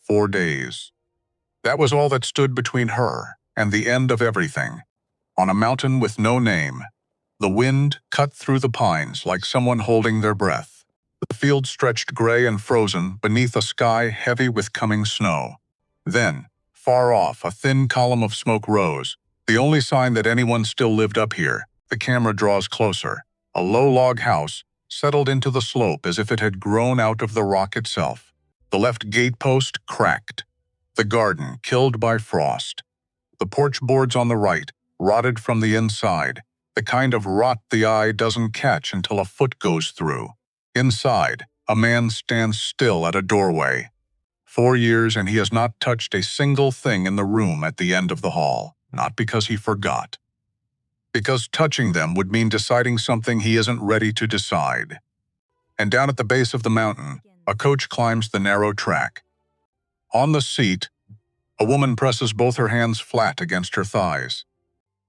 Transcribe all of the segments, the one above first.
4 days. That was all that stood between her and the end of everything. On a mountain with no name, the wind cut through the pines like someone holding their breath. The field stretched gray and frozen beneath a sky heavy with coming snow. Then, far off, a thin column of smoke rose, the only sign that anyone still lived up here. The camera draws closer. A low log house settled into the slope as if it had grown out of the rock itself. The left gate post cracked. The garden killed by frost. The porch boards on the right rotted from the inside, the kind of rot the eye doesn't catch until a foot goes through. Inside, a man stands still at a doorway. 4 years and he has not touched a single thing in the room at the end of the hall, not because he forgot. Because touching them would mean deciding something he isn't ready to decide. And down at the base of the mountain, a coach climbs the narrow track. On the seat, a woman presses both her hands flat against her thighs.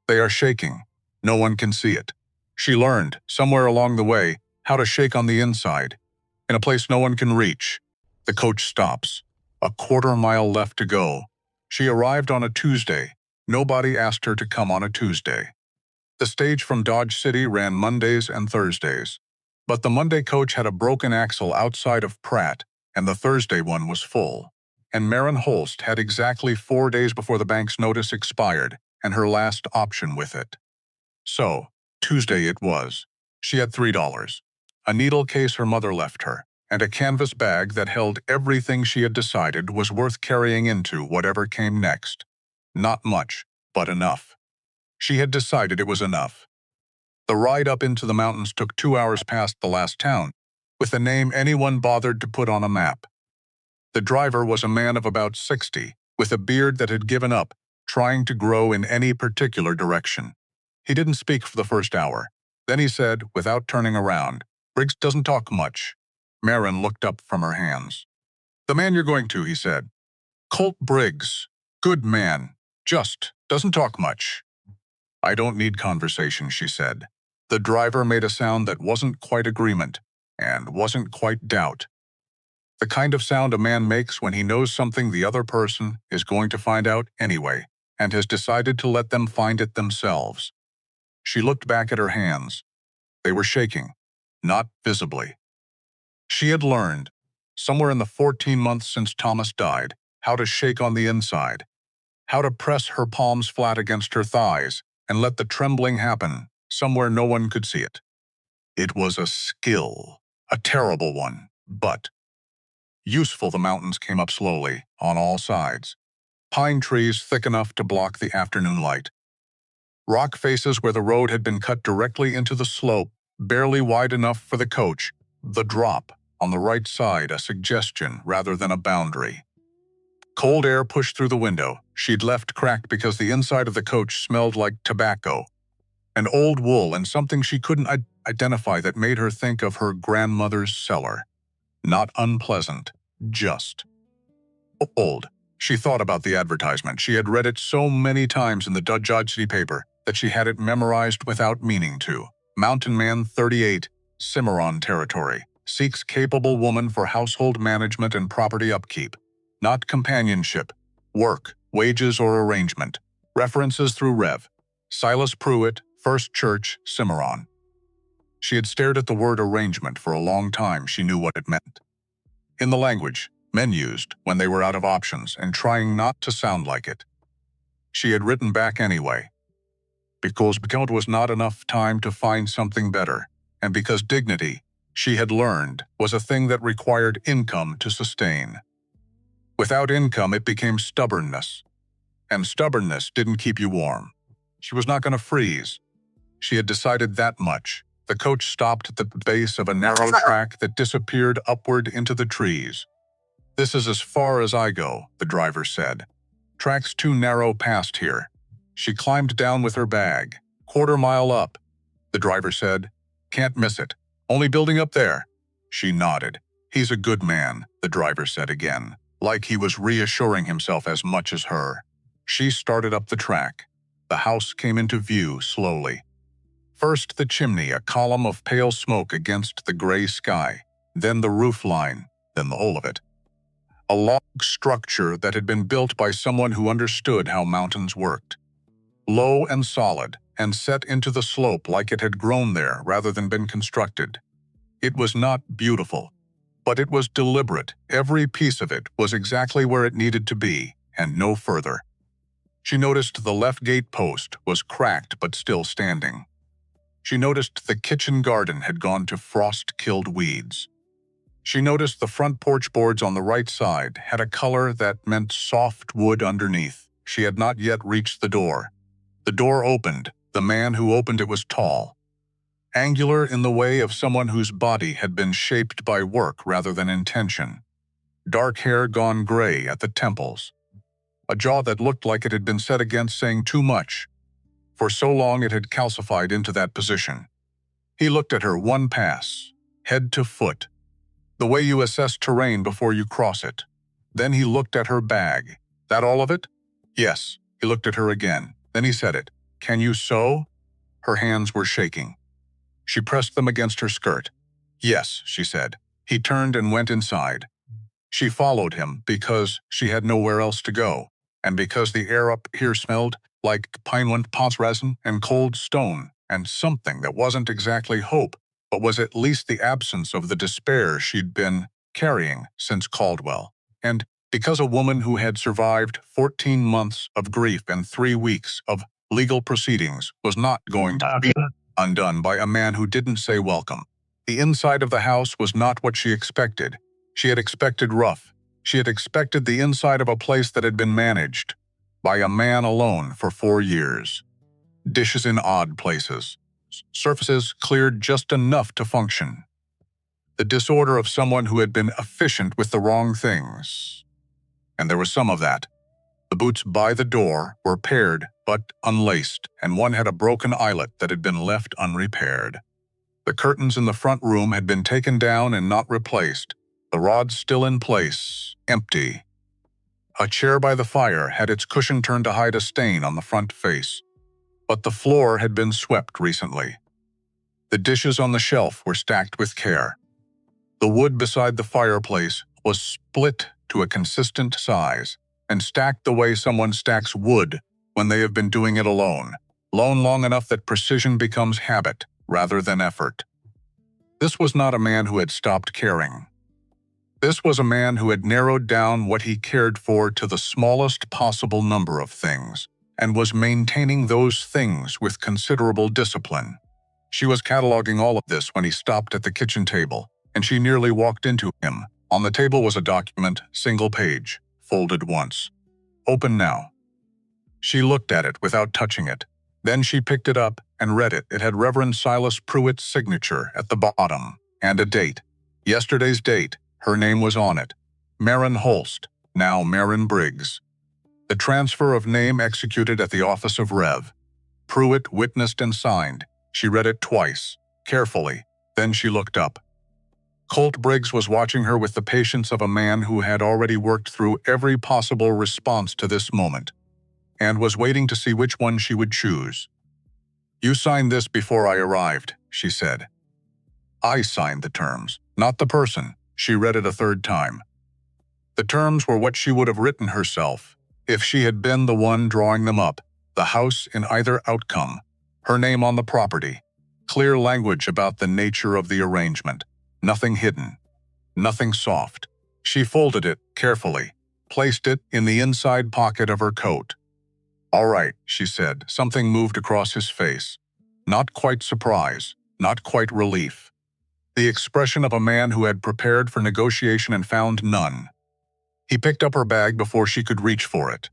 They are shaking. No one can see it. She learned, somewhere along the way, how to shake on the inside, in a place no one can reach. The coach stops. A quarter-mile left to go. She arrived on a Tuesday. Nobody asked her to come on a Tuesday. The stage from Dodge City ran Mondays and Thursdays. But the Monday coach had a broken axle outside of Pratt, and the Thursday one was full. And Maren Holst had exactly 4 days before the bank's notice expired, and her last option with it. So, Tuesday it was. She had $3, a needle case her mother left her, and a canvas bag that held everything she had decided was worth carrying into whatever came next. Not much, but enough. She had decided it was enough. The ride up into the mountains took 2 hours past the last town, with a name anyone bothered to put on a map. The driver was a man of about 60, with a beard that had given up, trying to grow in any particular direction. He didn't speak for the first hour. Then he said, without turning around, "Briggs doesn't talk much." Maren looked up from her hands. "The man you're going to," he said. "Colt Briggs. Good man. Just doesn't talk much." "I don't need conversation," she said. The driver made a sound that wasn't quite agreement, and wasn't quite doubt. The kind of sound a man makes when he knows something the other person is going to find out anyway, and has decided to let them find it themselves. She looked back at her hands. They were shaking, not visibly. She had learned, somewhere in the 14 months since Thomas died, how to shake on the inside, how to press her palms flat against her thighs and let the trembling happen somewhere no one could see it. It was a skill, a terrible one, but useful. The mountains came up slowly, on all sides. Pine trees thick enough to block the afternoon light. Rock faces where the road had been cut directly into the slope, barely wide enough for the coach. The drop, on the right side, a suggestion rather than a boundary. Cold air pushed through the window. She'd left cracked because the inside of the coach smelled like tobacco, and old wool, and something she couldn't identify that made her think of her grandmother's cellar. Not unpleasant, just old. She thought about the advertisement. She had read it so many times in the Dodge City paper that she had it memorized without meaning to. Mountain Man 38, Cimarron Territory, seeks capable woman for household management and property upkeep. Not companionship, work, wages, or arrangement. References through Rev. Silas Pruitt, First Church, Cimarron. She had stared at the word arrangement for a long time. She knew what it meant. In the language men used when they were out of options and trying not to sound like it. She had written back anyway. Because it was not enough time to find something better, and because dignity, she had learned, was a thing that required income to sustain. Without income, it became stubbornness. And stubbornness didn't keep you warm. She was not going to freeze. She had decided that much. The coach stopped at the base of a narrow track that disappeared upward into the trees. "This is as far as I go," the driver said. "Track's too narrow past here." She climbed down with her bag. "Quarter-mile up," the driver said. "Can't miss it. Only building up there." She nodded. "He's a good man," the driver said again, like he was reassuring himself as much as her. She started up the track. The house came into view slowly. First the chimney, a column of pale smoke against the gray sky, then the roof line, then the whole of it. a log structure that had been built by someone who understood how mountains worked. Low and solid, and set into the slope like it had grown there rather than been constructed. It was not beautiful, but it was deliberate. Every piece of it was exactly where it needed to be, and no further. She noticed the left gate post was cracked but still standing. She noticed the kitchen garden had gone to frost-killed weeds. She noticed the front porch boards on the right side had a color that meant soft wood underneath. She had not yet reached the door. The door opened. The man who opened it was tall, angular in the way of someone whose body had been shaped by work rather than intention. Dark hair gone gray at the temples. A jaw that looked like it had been set against saying too much. For so long it had calcified into that position. He looked at her one pass, head to foot, the way you assess terrain before you cross it. Then he looked at her bag. That all of it? Yes. He looked at her again. Then he said it. Can you sew? Her hands were shaking. She pressed them against her skirt. Yes, she said. He turned and went inside. She followed him because she had nowhere else to go, and because the air up here smelled like pineland pot's resin and cold stone, and something that wasn't exactly hope, but was at least the absence of the despair she'd been carrying since Caldwell. And because a woman who had survived 14 months of grief and 3 weeks of legal proceedings was not going to be undone by a man who didn't say welcome. The inside of the house was not what she expected. She had expected rough. She had expected the inside of a place that had been managed by a man alone for 4 years. Dishes in odd places. Surfaces cleared just enough to function. The disorder of someone who had been efficient with the wrong things. And there was some of that. The boots by the door were paired but unlaced, and one had a broken eyelet that had been left unrepaired. The curtains in the front room had been taken down and not replaced, the rods still in place, empty. A chair by the fire had its cushion turned to hide a stain on the front face, but the floor had been swept recently. The dishes on the shelf were stacked with care. The wood beside the fireplace was split to a consistent size and stacked the way someone stacks wood when they have been doing it alone long enough that precision becomes habit rather than effort. This was not a man who had stopped caring. This was a man who had narrowed down what he cared for to the smallest possible number of things, and was maintaining those things with considerable discipline. She was cataloging all of this when he stopped at the kitchen table, and she nearly walked into him. On the table was a document, single page, folded once. Open now. She looked at it without touching it. Then she picked it up and read it. It had Reverend Silas Pruitt's signature at the bottom, and a date. Yesterday's date. Her name was on it. Marin Holst, now Marin Briggs. The transfer of name executed at the office of Rev. Pruitt witnessed and signed. She read it twice, carefully. Then she looked up. Colt Briggs was watching her with the patience of a man who had already worked through every possible response to this moment, and was waiting to see which one she would choose. You signed this before I arrived, she said. I signed the terms, not the person. She read it a third time. The terms were what she would have written herself, if she had been the one drawing them up, the house in either outcome, her name on the property, clear language about the nature of the arrangement, nothing hidden, nothing soft. She folded it carefully, placed it in the inside pocket of her coat. All right, she said. Something moved across his face. Not quite surprise, not quite relief. The expression of a man who had prepared for negotiation and found none. He picked up her bag before she could reach for it,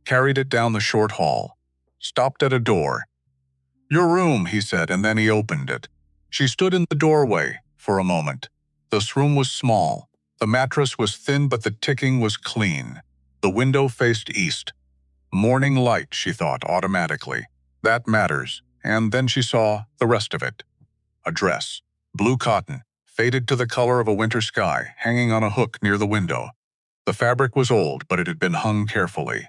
carried it down the short hall, stopped at a door. Your room, he said, and then he opened it. She stood in the doorway for a moment. This room was small. The mattress was thin, but the ticking was clean. The window faced east. Morning light, she thought automatically. That matters. And then she saw the rest of it. A dress, blue cotton, faded to the color of a winter sky, hanging on a hook near the window. The fabric was old, but it had been hung carefully.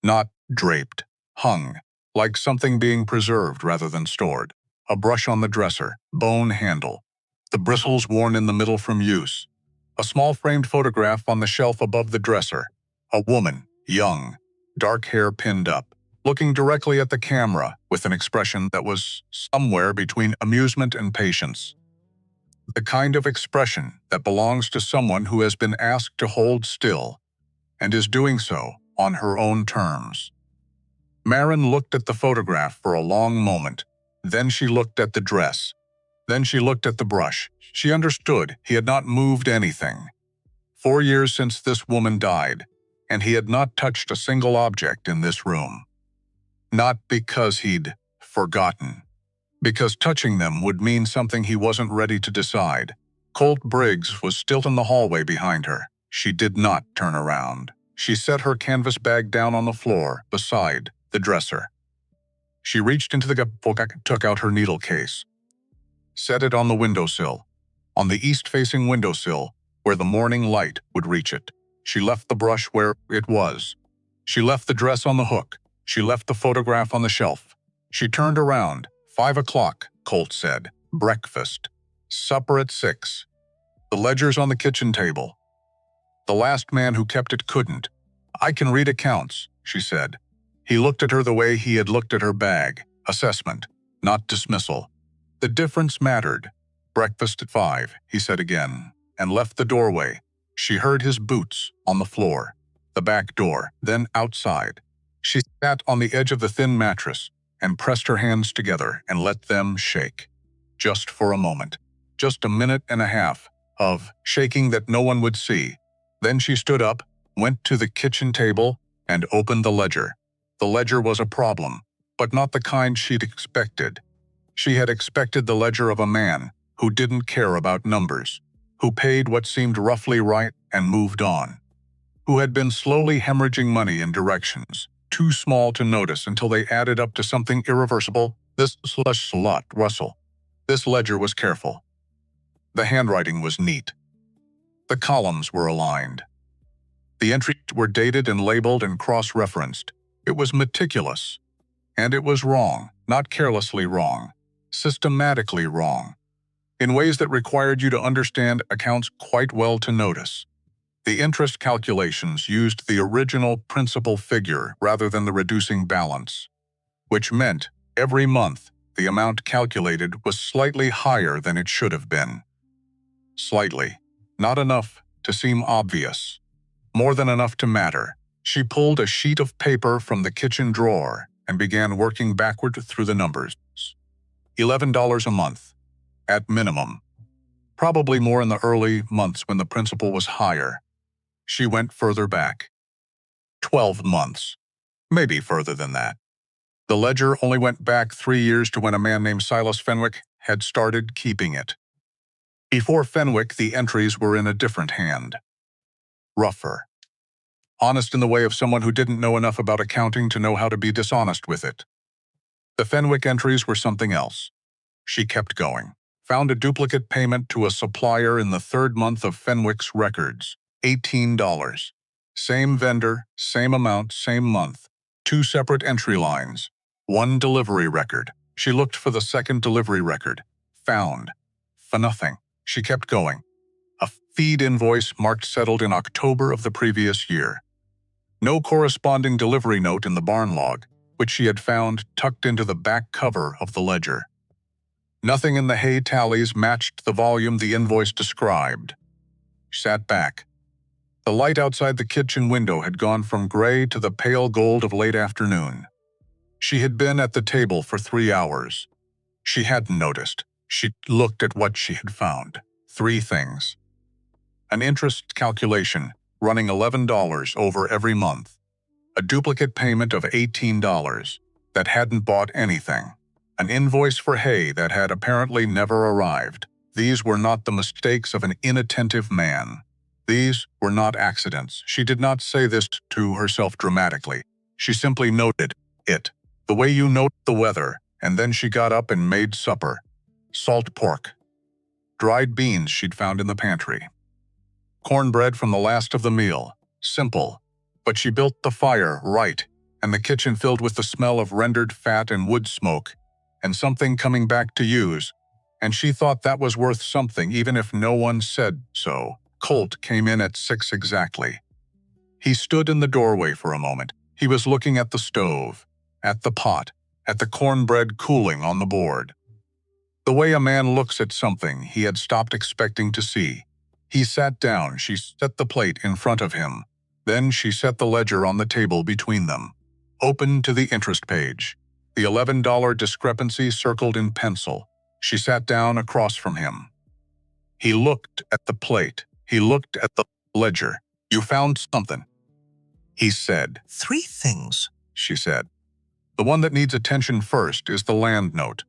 Not draped, hung, like something being preserved rather than stored. A brush on the dresser, bone handle, the bristles worn in the middle from use. A small framed photograph on the shelf above the dresser. A woman, young, dark hair pinned up, looking directly at the camera with an expression that was somewhere between amusement and patience. The kind of expression that belongs to someone who has been asked to hold still and is doing so on her own terms. Maren looked at the photograph for a long moment. Then she looked at the dress. Then she looked at the brush. She understood he had not moved anything. 4 years since this woman died, and he had not touched a single object in this room. Not because he'd forgotten. Because touching them would mean something he wasn't ready to decide. Colt Briggs was still in the hallway behind her. She did not turn around. She set her canvas bag down on the floor beside the dresser. She reached into the pocket, took out her needle case. Set it on the windowsill. On the east-facing windowsill, where the morning light would reach it. She left the brush where it was. She left the dress on the hook. She left the photograph on the shelf. She turned around. 5 o'clock, Colt said. Breakfast. Supper at 6. The ledger's on the kitchen table. The last man who kept it couldn't. I can read accounts, she said. He looked at her the way he had looked at her bag. Assessment, not dismissal. The difference mattered. Breakfast at 5, he said again, and left the doorway. She heard his boots on the floor, the back door, then outside. She sat on the edge of the thin mattress and pressed her hands together and let them shake. Just for a moment. Just a minute and a half of shaking that no one would see. Then she stood up, went to the kitchen table, and opened the ledger. The ledger was a problem, but not the kind she'd expected. She had expected the ledger of a man who didn't care about numbers, who paid what seemed roughly right and moved on, who had been slowly hemorrhaging money in directions too small to notice until they added up to something irreversible. This slut Russell. This ledger was careful. The handwriting was neat. The columns were aligned. The entries were dated and labeled and cross-referenced. It was meticulous. And it was wrong, not carelessly wrong, systematically wrong, in ways that required you to understand accounts quite well to notice. The interest calculations used the original principal figure rather than the reducing balance, which meant every month the amount calculated was slightly higher than it should have been. Slightly, not enough to seem obvious, more than enough to matter. She pulled a sheet of paper from the kitchen drawer and began working backward through the numbers. $11 a month, at minimum. Probably more in the early months when the principal was higher. She went further back. 12 months. Maybe further than that. The ledger only went back 3 years to when a man named Silas Fenwick had started keeping it. Before Fenwick, the entries were in a different hand. Rougher. Honest in the way of someone who didn't know enough about accounting to know how to be dishonest with it. The Fenwick entries were something else. She kept going. Found a duplicate payment to a supplier in the 3rd month of Fenwick's records. $18. Same vendor, same amount, same month. 2 separate entry lines. 1 delivery record. She looked for the 2nd delivery record. Found. For nothing. She kept going. A feed invoice marked settled in October of the previous year. No corresponding delivery note in the barn log, which she had found tucked into the back cover of the ledger. Nothing in the hay tallies matched the volume the invoice described. She sat back. The light outside the kitchen window had gone from gray to the pale gold of late afternoon. She had been at the table for 3 hours. She hadn't noticed. She looked at what she had found. 3 things. An interest calculation running $11 over every month. A duplicate payment of $18 that hadn't bought anything. An invoice for hay that had apparently never arrived. These were not the mistakes of an inattentive man. These were not accidents. She did not say this to herself dramatically. She simply noted it, the way you note the weather, and then she got up and made supper. Salt pork. Dried beans she'd found in the pantry. Cornbread from the last of the meal. Simple. But she built the fire right, and the kitchen filled with the smell of rendered fat and wood smoke, and something coming back to use, and she thought that was worth something even if no one said so. Colt came in at 6 exactly. He stood in the doorway for a moment. He was looking at the stove, at the pot, at the cornbread cooling on the board. The way a man looks at something he had stopped expecting to see. He sat down. She set the plate in front of him. Then she set the ledger on the table between them. Open to the interest page. The $11 discrepancy circled in pencil. She sat down across from him. He looked at the plate. He looked at the ledger. You found something, he said. 3 things, she said. The one that needs attention first is the land note.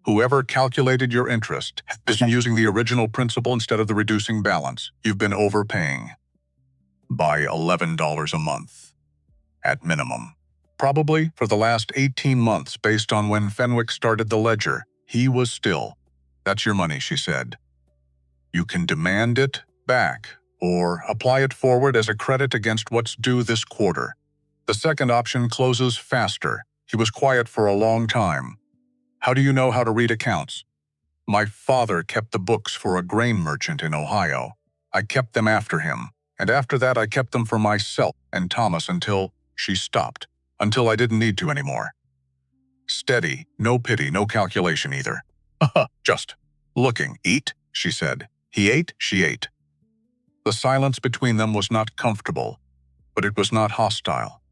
Whoever calculated your interest has been using the original principal instead of the reducing balance. You've been overpaying by $11 a month, at minimum. Probably for the last 18 months based on when Fenwick started the ledger. He was still. That's your money, she said. You can demand it back or apply it forward as a credit against what's due this quarter. The second option closes faster. He was quiet for a long time. How do you know how to read accounts? My father kept the books for a grain merchant in Ohio. I kept them after him, and after that I kept them for myself and Thomas until she stopped, until I didn't need to anymore. Steady, no pity, no calculation either. Just looking. Eat, she said. He ate, she ate. The silence between them was not comfortable, but it was not hostile.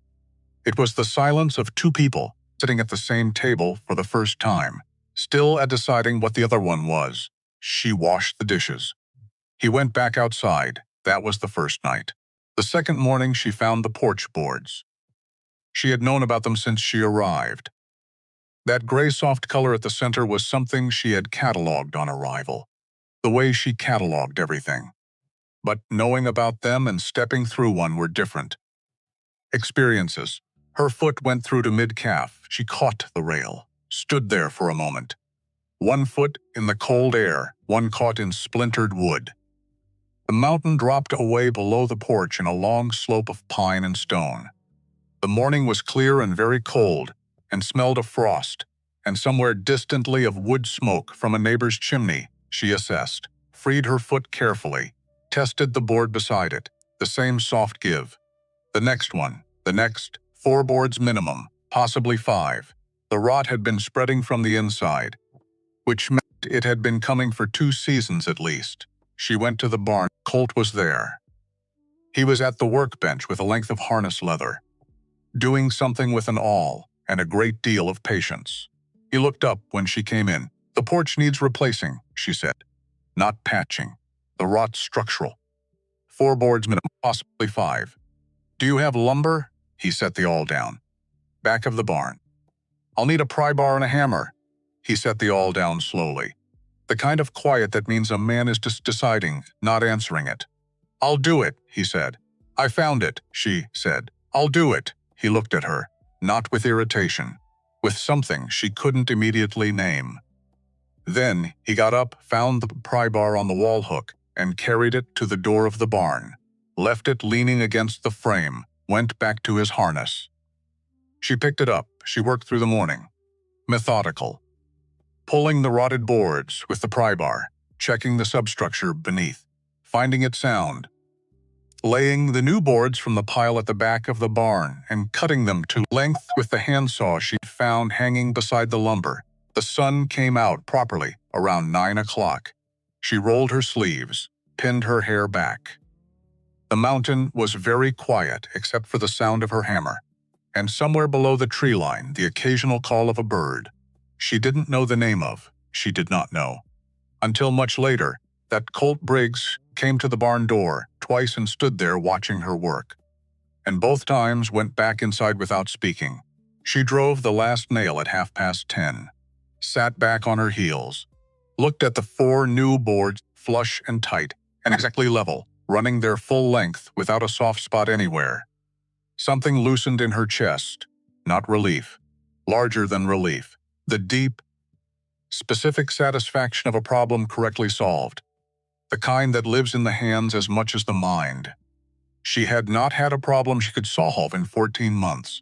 It was the silence of 2 people sitting at the same table for the first time, still at deciding what the other one was. She washed the dishes. He went back outside. That was the first night. The second morning she found the porch boards. She had known about them since she arrived. That gray soft color at the center was something she had cataloged on arrival, the way she cataloged everything. But knowing about them and stepping through one were different. Experiences. Her foot went through to mid-calf. She caught the rail, stood there for a moment. One foot in the cold air, one caught in splintered wood. The mountain dropped away below the porch in a long slope of pine and stone. The morning was clear and very cold, and smelled of frost, and somewhere distantly of wood smoke from a neighbor's chimney. She assessed, freed her foot carefully, tested the board beside it, the same soft give. The next one, the next, 4 boards minimum, possibly 5. The rot had been spreading from the inside, which meant it had been coming for 2 seasons at least. She went to the barn. Colt was there. He was at the workbench with a length of harness leather, doing something with an awl and a great deal of patience. He looked up when she came in. The porch needs replacing, she said. Not patching. The rot's structural. 4 boards minimum, possibly 5. Do you have lumber? He set the awl down. Back of the barn. I'll need a pry bar and a hammer. He set the awl down slowly. The kind of quiet that means a man is just deciding, not answering it. I'll do it, he said. I found it, she said. I'll do it. He looked at her, not with irritation, with something she couldn't immediately name. Then he got up, found the pry bar on the wall hook, and carried it to the door of the barn, left it leaning against the frame, went back to his harness. She picked it up. She worked through the morning. Methodical. Pulling the rotted boards with the pry bar, checking the substructure beneath, finding it sound. Laying the new boards from the pile at the back of the barn and cutting them to length with the handsaw she'd found hanging beside the lumber. The sun came out properly around 9 o'clock. She rolled her sleeves, pinned her hair back. The mountain was very quiet except for the sound of her hammer, and somewhere below the tree line the occasional call of a bird. She didn't know the name of, she did not know. Until much later, that Colt Briggs came to the barn door twice and stood there watching her work. And both times went back inside without speaking. She drove the last nail at 10:30, sat back on her heels, looked at the 4 new boards, flush and tight, and exactly level, running their full length without a soft spot anywhere. Something loosened in her chest, not relief, larger than relief. The deep, specific satisfaction of a problem correctly solved, the kind that lives in the hands as much as the mind. She had not had a problem she could solve in 14 months.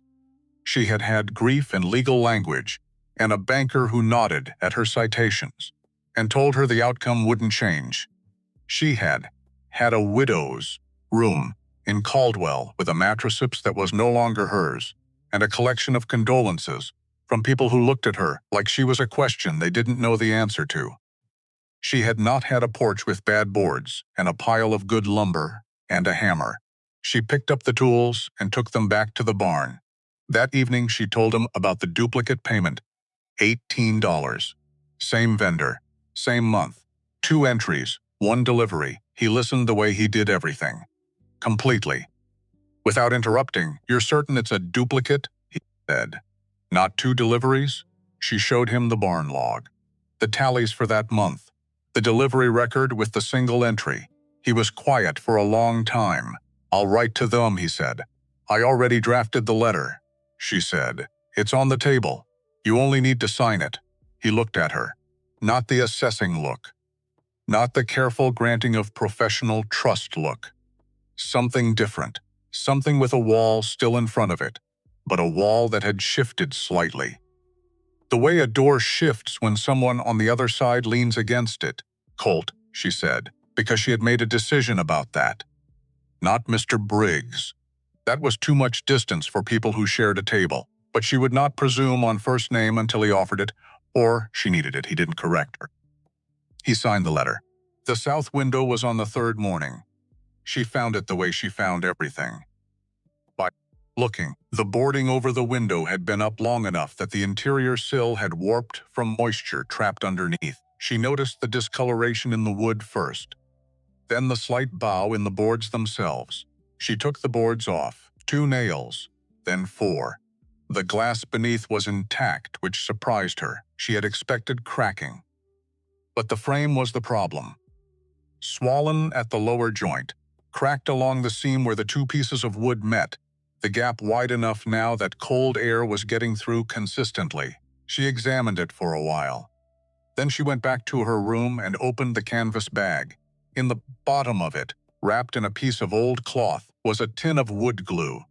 She had had grief and legal language, and a banker who nodded at her citations and told her the outcome wouldn't change. She had had a widow's room in Caldwell with a mattress that was no longer hers, and a collection of condolences from people who looked at her like she was a question they didn't know the answer to. She had not had a porch with bad boards and a pile of good lumber and a hammer. She picked up the tools and took them back to the barn. That evening she told him about the duplicate payment, $18. Same vendor, same month, 2 entries, 1 delivery. He listened the way he did everything. Completely. Without interrupting, "You're certain it's a duplicate?" he said. "Not 2 deliveries?" She showed him the barn log. The tallies for that month. The delivery record with the single entry. He was quiet for a long time. "I'll write to them," he said. "I already drafted the letter," she said. "It's on the table. You only need to sign it." He looked at her. Not the assessing look. Not the careful granting of professional trust look. Something different. Something with a wall still in front of it, but a wall that had shifted slightly. The way a door shifts when someone on the other side leans against it. "Colt," she said, because she had made a decision about that. Not Mr. Briggs. That was too much distance for people who shared a table, but she would not presume on first name until he offered it, or she needed it. He didn't correct her. He signed the letter. The south window was on the 3rd morning. She found it the way she found everything. By looking, the boarding over the window had been up long enough that the interior sill had warped from moisture trapped underneath. She noticed the discoloration in the wood first, then the slight bow in the boards themselves. She took the boards off, 2 nails, then 4. The glass beneath was intact, which surprised her. She had expected cracking. But the frame was the problem. Swollen at the lower joint, cracked along the seam where the 2 pieces of wood met, the gap wide enough now that cold air was getting through consistently. She examined it for a while. Then she went back to her room and opened the canvas bag. In the bottom of it, wrapped in a piece of old cloth, was a tin of wood glue.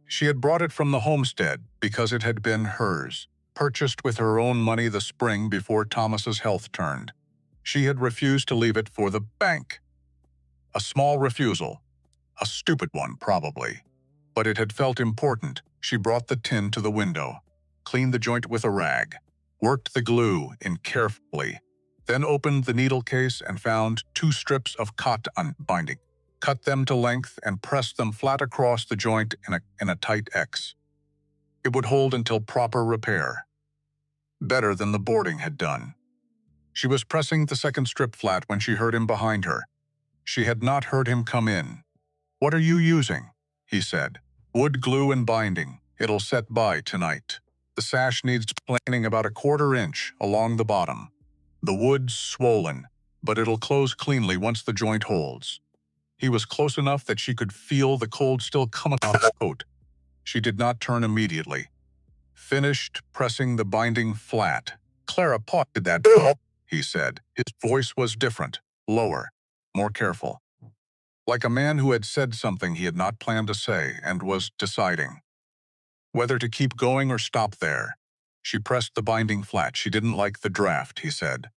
She had brought it from the homestead because it had been hers, purchased with her own money the spring before Thomas's health turned. She had refused to leave it for the bank. A small refusal. A stupid one, probably. But it had felt important. She brought the tin to the window, cleaned the joint with a rag, worked the glue in carefully, then opened the needle case and found 2 strips of cotton binding, cut them to length and pressed them flat across the joint in a tight X. It would hold until proper repair. Better than the boarding had done. She was pressing the 2nd strip flat when she heard him behind her. She had not heard him come in. "What are you using?" he said. "Wood glue and binding. It'll set by tonight. The sash needs planing about a 1/4 inch along the bottom. The wood's swollen, but it'll close cleanly once the joint holds." He was close enough that she could feel the cold still coming off the coat. She did not turn immediately. Finished pressing the binding flat. "Clara potted that," he said. His voice was different, lower, more careful. Like a man who had said something he had not planned to say and was deciding whether to keep going or stop there. She pressed the binding flat. She didn't like the draft, he said.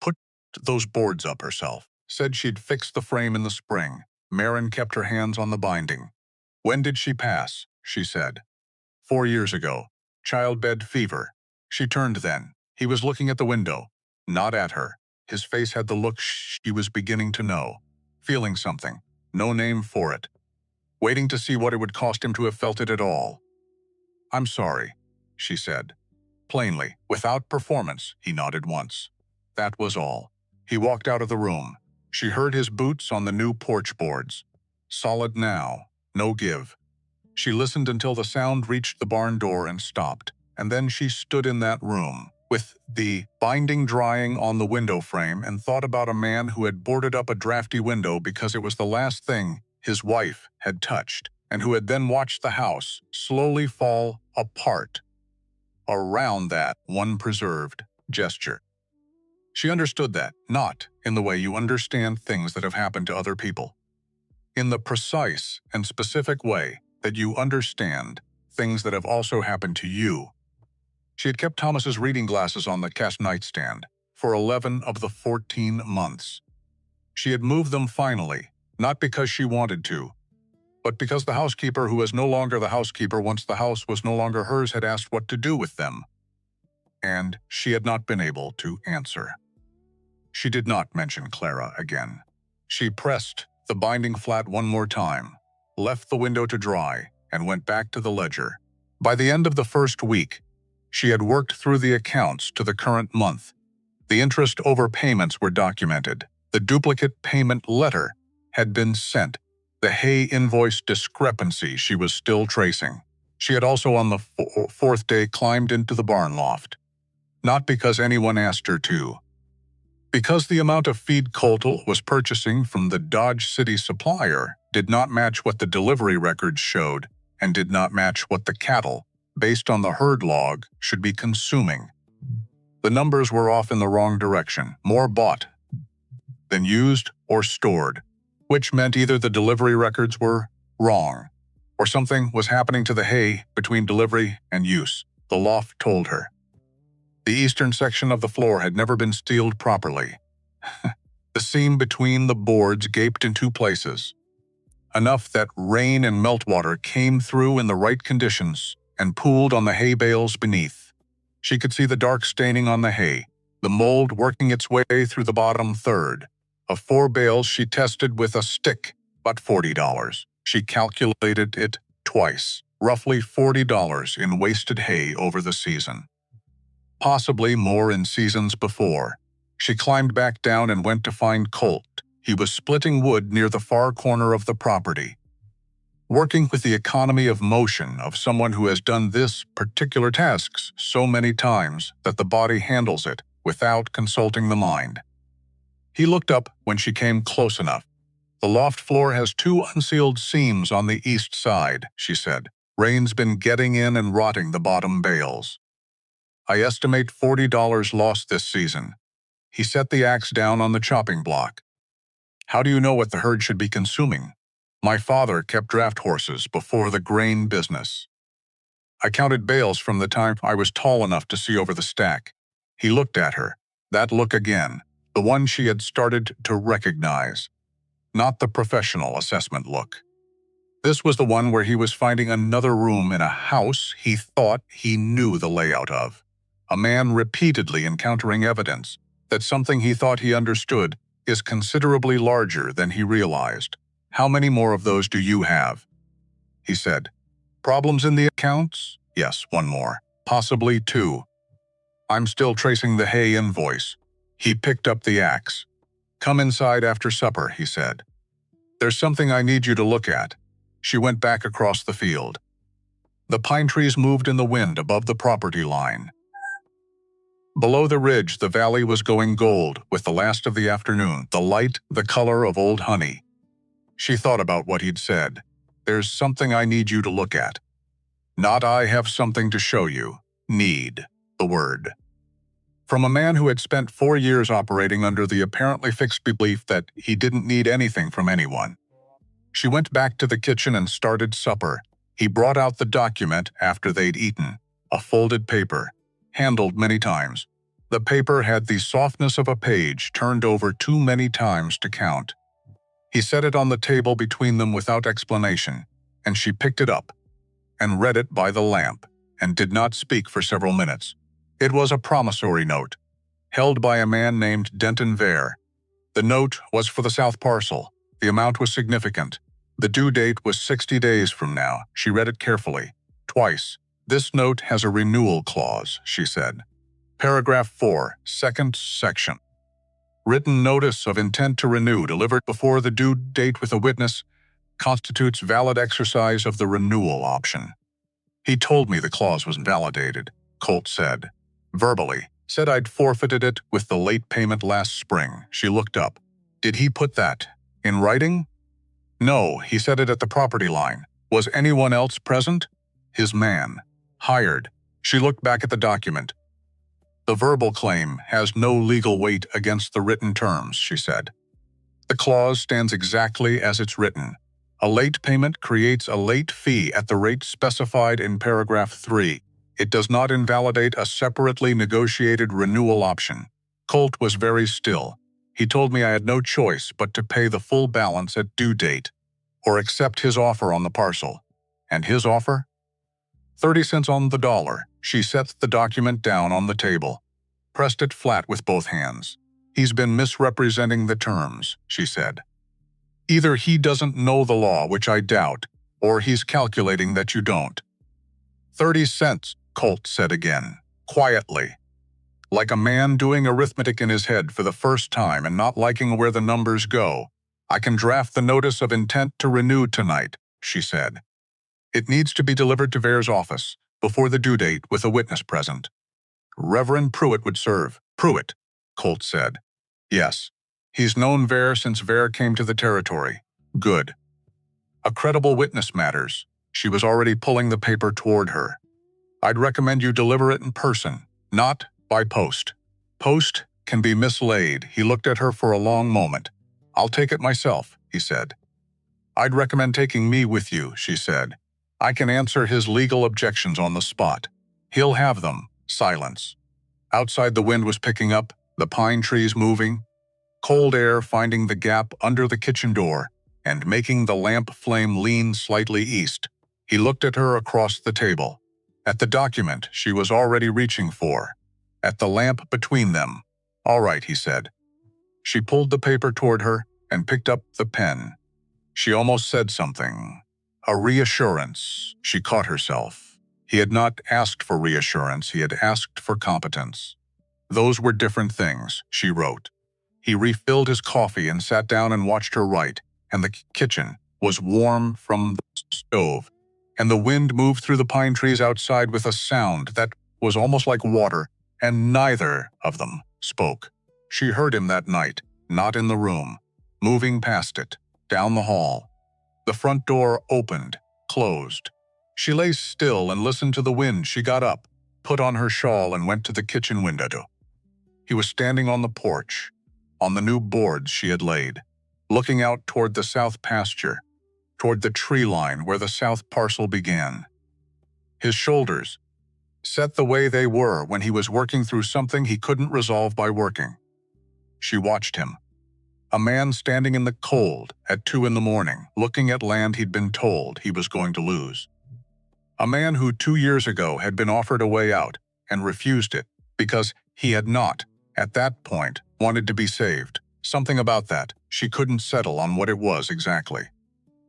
Put those boards up herself. Said she'd fix the frame in the spring. Marin kept her hands on the binding. "When did she pass?" she said. 4 years ago. Childbed fever. She turned then. He was looking at the window, not at her. His face had the look she was beginning to know. Feeling something. No name for it. Waiting to see what it would cost him to have felt it at all. "I'm sorry," she said. Plainly, without performance, he nodded once. That was all. He walked out of the room. She heard his boots on the new porch boards. Solid now, no give. She listened until the sound reached the barn door and stopped, and then she stood in that room, with the binding drying on the window frame, and thought about a man who had boarded up a drafty window because it was the last thing his wife had touched, and who had then watched the house slowly fall apart around that one preserved gesture. She understood that, not in the way you understand things that have happened to other people. In the precise and specific way that you understand things that have also happened to you. She had kept Thomas's reading glasses on the cast nightstand for 11 of the 14 months. She had moved them finally, not because she wanted to, but because the housekeeper who was no longer the housekeeper once the house was no longer hers had asked what to do with them. And she had not been able to answer. She did not mention Clara again. She pressed the binding flat one more time, left the window to dry, and went back to the ledger. By the end of the first week, she had worked through the accounts to the current month. The interest over payments were documented. The duplicate payment letter had been sent. The hay invoice discrepancy she was still tracing. She had also on the fourth day climbed into the barn loft. Not because anyone asked her to. Because the amount of feed Coltle was purchasing from the Dodge City supplier did not match what the delivery records showed and did not match what the cattle, based on the herd log, should be consuming. The numbers were off in the wrong direction, more bought than used or stored, which meant either the delivery records were wrong or something was happening to the hay between delivery and use, the loft told her. The eastern section of the floor had never been sealed properly. The seam between the boards gaped in two places, enough that rain and meltwater came through in the right conditions and pooled on the hay bales beneath. She could see the dark staining on the hay, the mold working its way through the bottom third. Of 4 bales she tested with a stick, but $40. She calculated it twice, roughly $40 in wasted hay over the season. Possibly more in seasons before. She climbed back down and went to find Colt. He was splitting wood near the far corner of the property. Working with the economy of motion of someone who has done this particular tasks so many times that the body handles it without consulting the mind. He looked up when she came close enough. The loft floor has 2 unsealed seams on the east side, she said. Rain's been getting in and rotting the bottom bales. I estimate $40 lost this season. He set the axe down on the chopping block. How do you know what the herd should be consuming? My father kept draft horses before the grain business. I counted bales from the time I was tall enough to see over the stack. He looked at her, that look again, the one she had started to recognize. Not the professional assessment look. This was the one where he was finding another room in a house he thought he knew the layout of. A man repeatedly encountering evidence that something he thought he understood is considerably larger than he realized. How many more of those do you have? He said. Problems in the accounts? Yes, 1 more. Possibly 2. I'm still tracing the hay invoice. He picked up the axe. Come inside after supper, he said. There's something I need you to look at. She went back across the field. The pine trees moved in the wind above the property line. Below the ridge, the valley was going gold with the last of the afternoon, the light, the color of old honey. She thought about what he'd said. There's something I need you to look at. Not I have something to show you. Need, the word. From a man who had spent 4 years operating under the apparently fixed belief that he didn't need anything from anyone. She went back to the kitchen and started supper. He brought out the document after they'd eaten, a folded paper, handled many times. The paper had the softness of a page turned over too many times to count. He set it on the table between them without explanation, and she picked it up and read it by the lamp and did not speak for several minutes. It was a promissory note, held by a man named Denton Vare. The note was for the South Parcel. The amount was significant. The due date was 60 days from now. She read it carefully, twice. This note has a renewal clause, she said. Paragraph 4, second section. Written notice of intent to renew delivered before the due date with a witness constitutes valid exercise of the renewal option. He told me the clause was invalidated, Colt said. Verbally, said I'd forfeited it with the late payment last spring. She looked up. Did he put that in writing? No, he said it at the property line. Was anyone else present? His man. Hired. She looked back at the document. The verbal claim has no legal weight against the written terms, she said. The clause stands exactly as it's written. A late payment creates a late fee at the rate specified in paragraph 3. It does not invalidate a separately negotiated renewal option. Colt was very still. He told me I had no choice but to pay the full balance at due date, or accept his offer on the parcel. And his offer? 30 cents on the dollar. She set the document down on the table, pressed it flat with both hands. He's been misrepresenting the terms, she said. Either he doesn't know the law, which I doubt, or he's calculating that you don't. 30 cents, Colt said again, quietly, like a man doing arithmetic in his head for the first time and not liking where the numbers go. I can draft the notice of intent to renew tonight, she said. It needs to be delivered to Vare's office before the due date with a witness present. Reverend Pruitt would serve. Pruitt, Colt said. Yes. He's known Vare since Vare came to the territory. Good. A credible witness matters. She was already pulling the paper toward her. I'd recommend you deliver it in person, not by post. Post can be mislaid. He looked at her for a long moment. I'll take it myself, he said. I'd recommend taking me with you, she said. I can answer his legal objections on the spot. He'll have them. Silence. Outside the wind was picking up, the pine trees moving, cold air finding the gap under the kitchen door and making the lamp flame lean slightly east. He looked at her across the table, at the document she was already reaching for, at the lamp between them. All right, he said. She pulled the paper toward her and picked up the pen. She almost said something. A reassurance. She caught herself. He had not asked for reassurance, he had asked for competence. Those were different things, she wrote. He refilled his coffee and sat down and watched her write, and the kitchen was warm from the stove, and the wind moved through the pine trees outside with a sound that was almost like water, and neither of them spoke. She heard him that night, not in the room, moving past it, down the hall. The front door opened, closed. She lay still and listened to the wind. She got up, put on her shawl, and went to the kitchen window. He was standing on the porch, on the new boards she had laid, looking out toward the south pasture, toward the tree line where the south parcel began. His shoulders, set the way they were when he was working through something he couldn't resolve by working. She watched him. A man standing in the cold at 2 a.m, looking at land he'd been told he was going to lose. A man who 2 years ago had been offered a way out and refused it because he had not, at that point, wanted to be saved. Something about that, she couldn't settle on what it was exactly.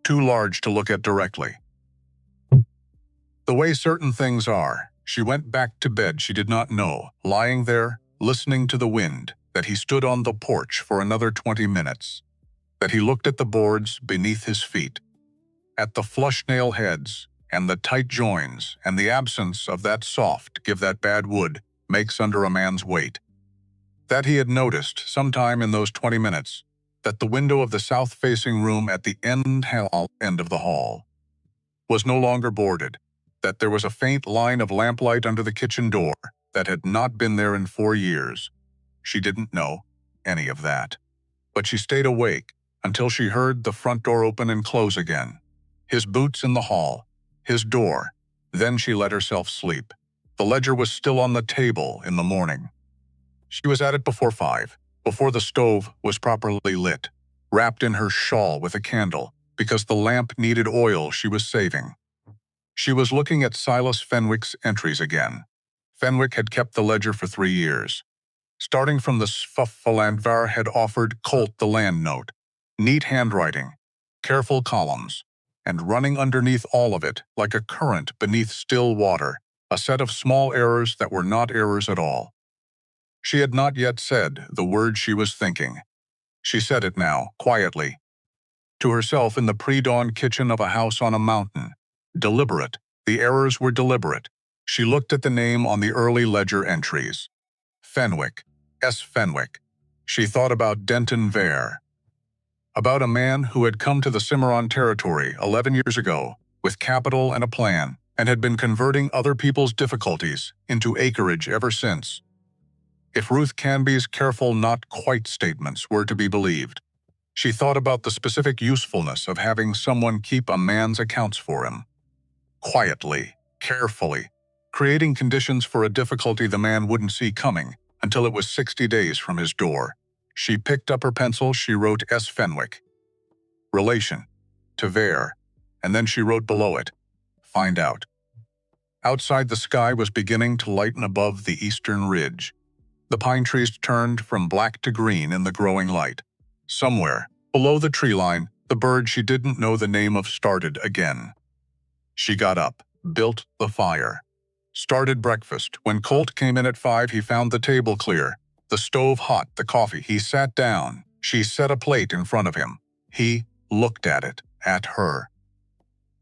Too large to look at directly. The way certain things are, she went back to bed. She did not know, lying there, listening to the wind, that he stood on the porch for another 20 minutes, that he looked at the boards beneath his feet, at the flush nail heads, and the tight joins, and the absence of that soft give that bad wood makes under a man's weight. That he had noticed, sometime in those 20 minutes, that the window of the south-facing room at the end of the hall was no longer boarded, that there was a faint line of lamplight under the kitchen door that had not been there in 4 years. She didn't know any of that. But she stayed awake until she heard the front door open and close again. His boots in the hall. His door. Then she let herself sleep. The ledger was still on the table in the morning. She was at it before 5, before the stove was properly lit, wrapped in her shawl with a candle, because the lamp needed oil she was saving. She was looking at Silas Fenwick's entries again. Fenwick had kept the ledger for 3 years. Starting from the Sfuffaland, Vare had offered Colt the land note. Neat handwriting, careful columns, and running underneath all of it, like a current beneath still water, a set of small errors that were not errors at all. She had not yet said the word she was thinking. She said it now, quietly, to herself in the pre-dawn kitchen of a house on a mountain. Deliberate. The errors were deliberate. She looked at the name on the early ledger entries. Fenwick. S. Fenwick. She thought about Denton Vare. About a man who had come to the Cimarron territory 11 years ago with capital and a plan, and had been converting other people's difficulties into acreage ever since. If Ruth Canby's careful not quite statements were to be believed, she thought about the specific usefulness of having someone keep a man's accounts for him. Quietly, carefully, creating conditions for a difficulty the man wouldn't see coming until it was 60 days from his door. She picked up her pencil. She wrote S. Fenwick. Relation. To Vere. And then she wrote below it, find out. Outside, the sky was beginning to lighten above the eastern ridge. The pine trees turned from black to green in the growing light. Somewhere, below the tree line, the bird she didn't know the name of started again. She got up, built the fire, started breakfast. When Colt came in at 5, he found the table clear, the stove hot, the coffee. He sat down. She set a plate in front of him. He looked at it, at her.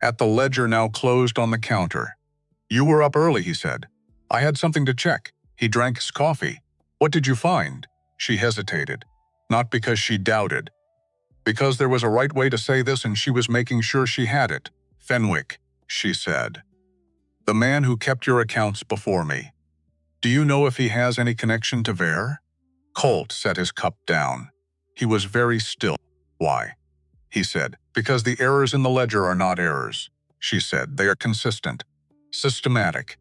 At the ledger now closed on the counter. You were up early, he said. I had something to check. He drank his coffee. What did you find? She hesitated. Not because she doubted. Because there was a right way to say this and she was making sure she had it. Fenwick, she said. The man who kept your accounts before me. Do you know if he has any connection to Vere? Colt set his cup down. He was very still. Why? He said. Because the errors in the ledger are not errors, she said. They are consistent, systematic,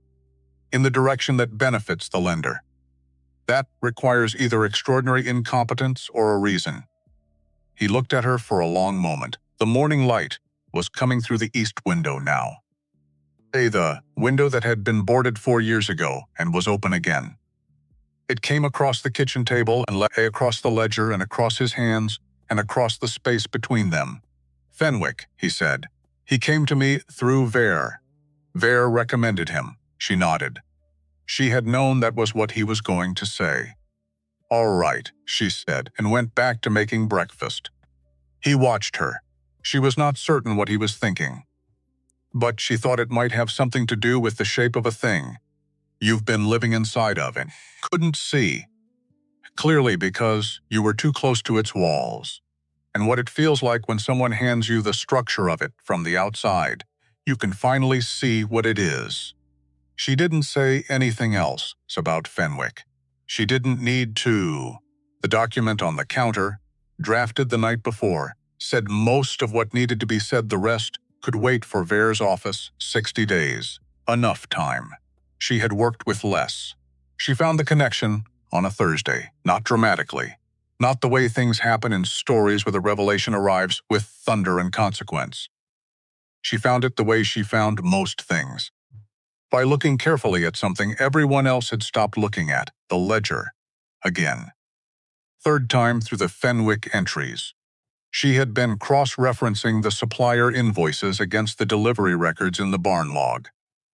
in the direction that benefits the lender. That requires either extraordinary incompetence or a reason. He looked at her for a long moment. The morning light was coming through the east window now. The window that had been boarded 4 years ago and was open again. It came across the kitchen table and lay across the ledger and across his hands and across the space between them. Fenwick, he said. He came to me through Vere. Vere recommended him. She nodded. She had known that was what he was going to say. All right, she said, and went back to making breakfast. He watched her. She was not certain what he was thinking, but she thought it might have something to do with the shape of a thing you've been living inside of and couldn't see. Clearly because you were too close to its walls. And what it feels like when someone hands you the structure of it from the outside, you can finally see what it is. She didn't say anything else about Fenwick. She didn't need to. The document on the counter, drafted the night before, said most of what needed to be said. The rest could wait for Vere's office. 60 days. Enough time. She had worked with less. She found the connection on a Thursday, not dramatically. Not the way things happen in stories where the revelation arrives with thunder and consequence. She found it the way she found most things. By looking carefully at something everyone else had stopped looking at, the ledger. Again. Third time through the Fenwick entries. She had been cross-referencing the supplier invoices against the delivery records in the barn log.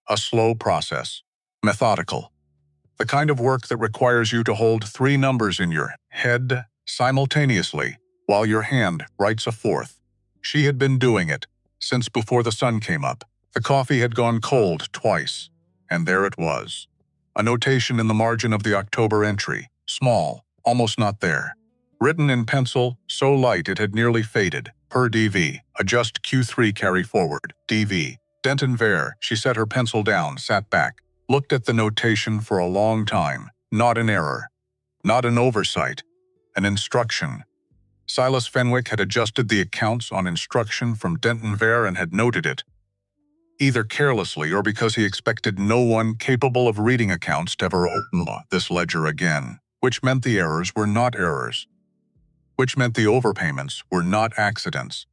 A slow process. Methodical. The kind of work that requires you to hold 3 numbers in your head simultaneously while your hand writes a 4th. She had been doing it since before the sun came up. The coffee had gone cold twice, and there it was. A notation in the margin of the October entry, small, almost not there. Written in pencil, so light it had nearly faded. Per DV, adjust Q3 carry forward. DV, Denton Vere. She set her pencil down, sat back, looked at the notation for a long time. Not an error. Not an oversight. An instruction. Silas Fenwick had adjusted the accounts on instruction from Denton Vere and had noted it, either carelessly or because he expected no one capable of reading accounts to ever open this ledger again, which meant the errors were not errors, which meant the overpayments were not accidents,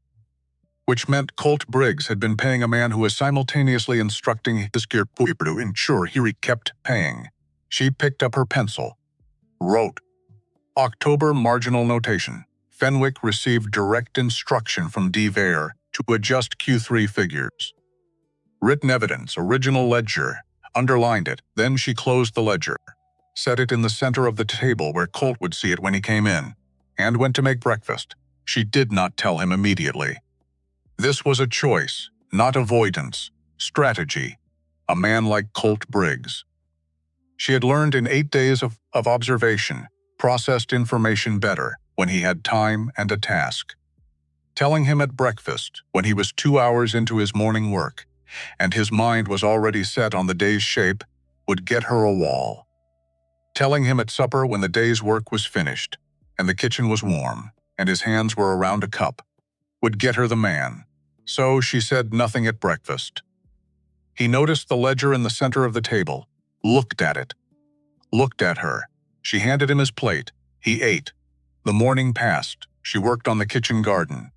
which meant Colt Briggs had been paying a man who was simultaneously instructing his gear to ensure he kept paying. She picked up her pencil, wrote, October marginal notation. Fenwick received direct instruction from D. Vere to adjust Q3 figures. Written evidence, original ledger, underlined it. Then she closed the ledger, set it in the center of the table where Colt would see it when he came in, and went to make breakfast. She did not tell him immediately. This was a choice, not avoidance, strategy. A man like Colt Briggs. She had learned in 8 days of observation, processed information better when he had time and a task. Telling him at breakfast when he was 2 hours into his morning work, and his mind was already set on the day's shape, would get her a wall. Telling him at supper when the day's work was finished, and the kitchen was warm, and his hands were around a cup, would get her the man. So she said nothing at breakfast. He noticed the ledger in the center of the table, looked at it, looked at her. She handed him his plate. He ate. The morning passed. She worked on the kitchen garden.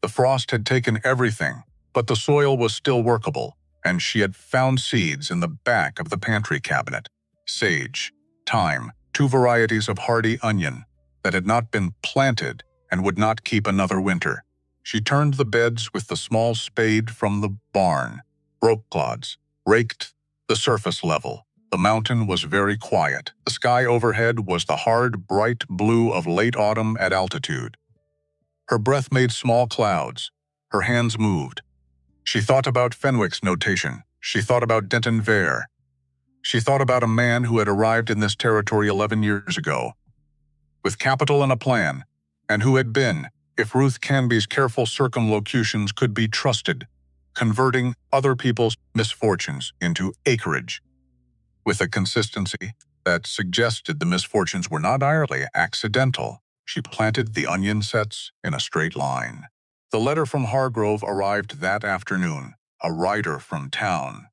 The frost had taken everything, but the soil was still workable, and she had found seeds in the back of the pantry cabinet. Sage, thyme, 2 varieties of hardy onion that had not been planted and would not keep another winter. She turned the beds with the small spade from the barn, broke clods, raked the surface level. The mountain was very quiet. The sky overhead was the hard, bright blue of late autumn at altitude. Her breath made small clouds. Her hands moved. She thought about Fenwick's notation. She thought about Denton Vare. She thought about a man who had arrived in this territory 11 years ago, with capital and a plan, and who had been, if Ruth Canby's careful circumlocutions could be trusted, converting other people's misfortunes into acreage, with a consistency that suggested the misfortunes were not entirely accidental. She planted the onion sets in a straight line. The letter from Hargrove arrived that afternoon, a writer from town.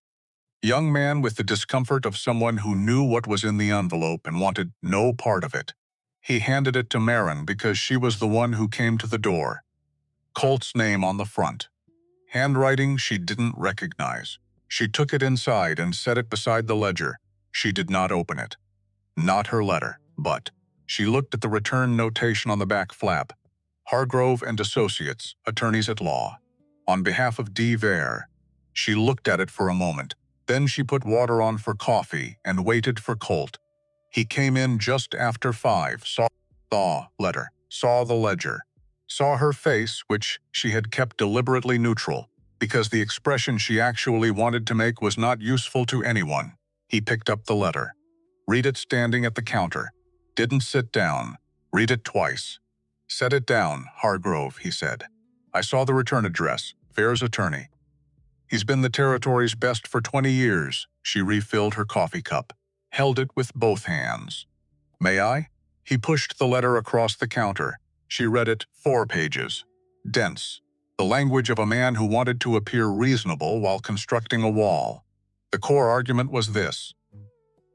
Young man with the discomfort of someone who knew what was in the envelope and wanted no part of it. He handed it to Marin because she was the one who came to the door. Colt's name on the front. Handwriting she didn't recognize. She took it inside and set it beside the ledger. She did not open it. Not her letter, but she looked at the return notation on the back flap. Hargrove and Associates, attorneys at law. On behalf of D. Vare. She looked at it for a moment. Then she put water on for coffee and waited for Colt. He came in just after 5, saw the letter, saw the ledger, saw her face, which she had kept deliberately neutral, because the expression she actually wanted to make was not useful to anyone. He picked up the letter. Read it standing at the counter. Didn't sit down. Read it twice. Set it down, Hargrove, he said. I saw the return address, Vare's attorney. He's been the territory's best for 20 years. She refilled her coffee cup, held it with both hands. May I? He pushed the letter across the counter. She read it 4 pages. Dense. The language of a man who wanted to appear reasonable while constructing a wall. The core argument was this.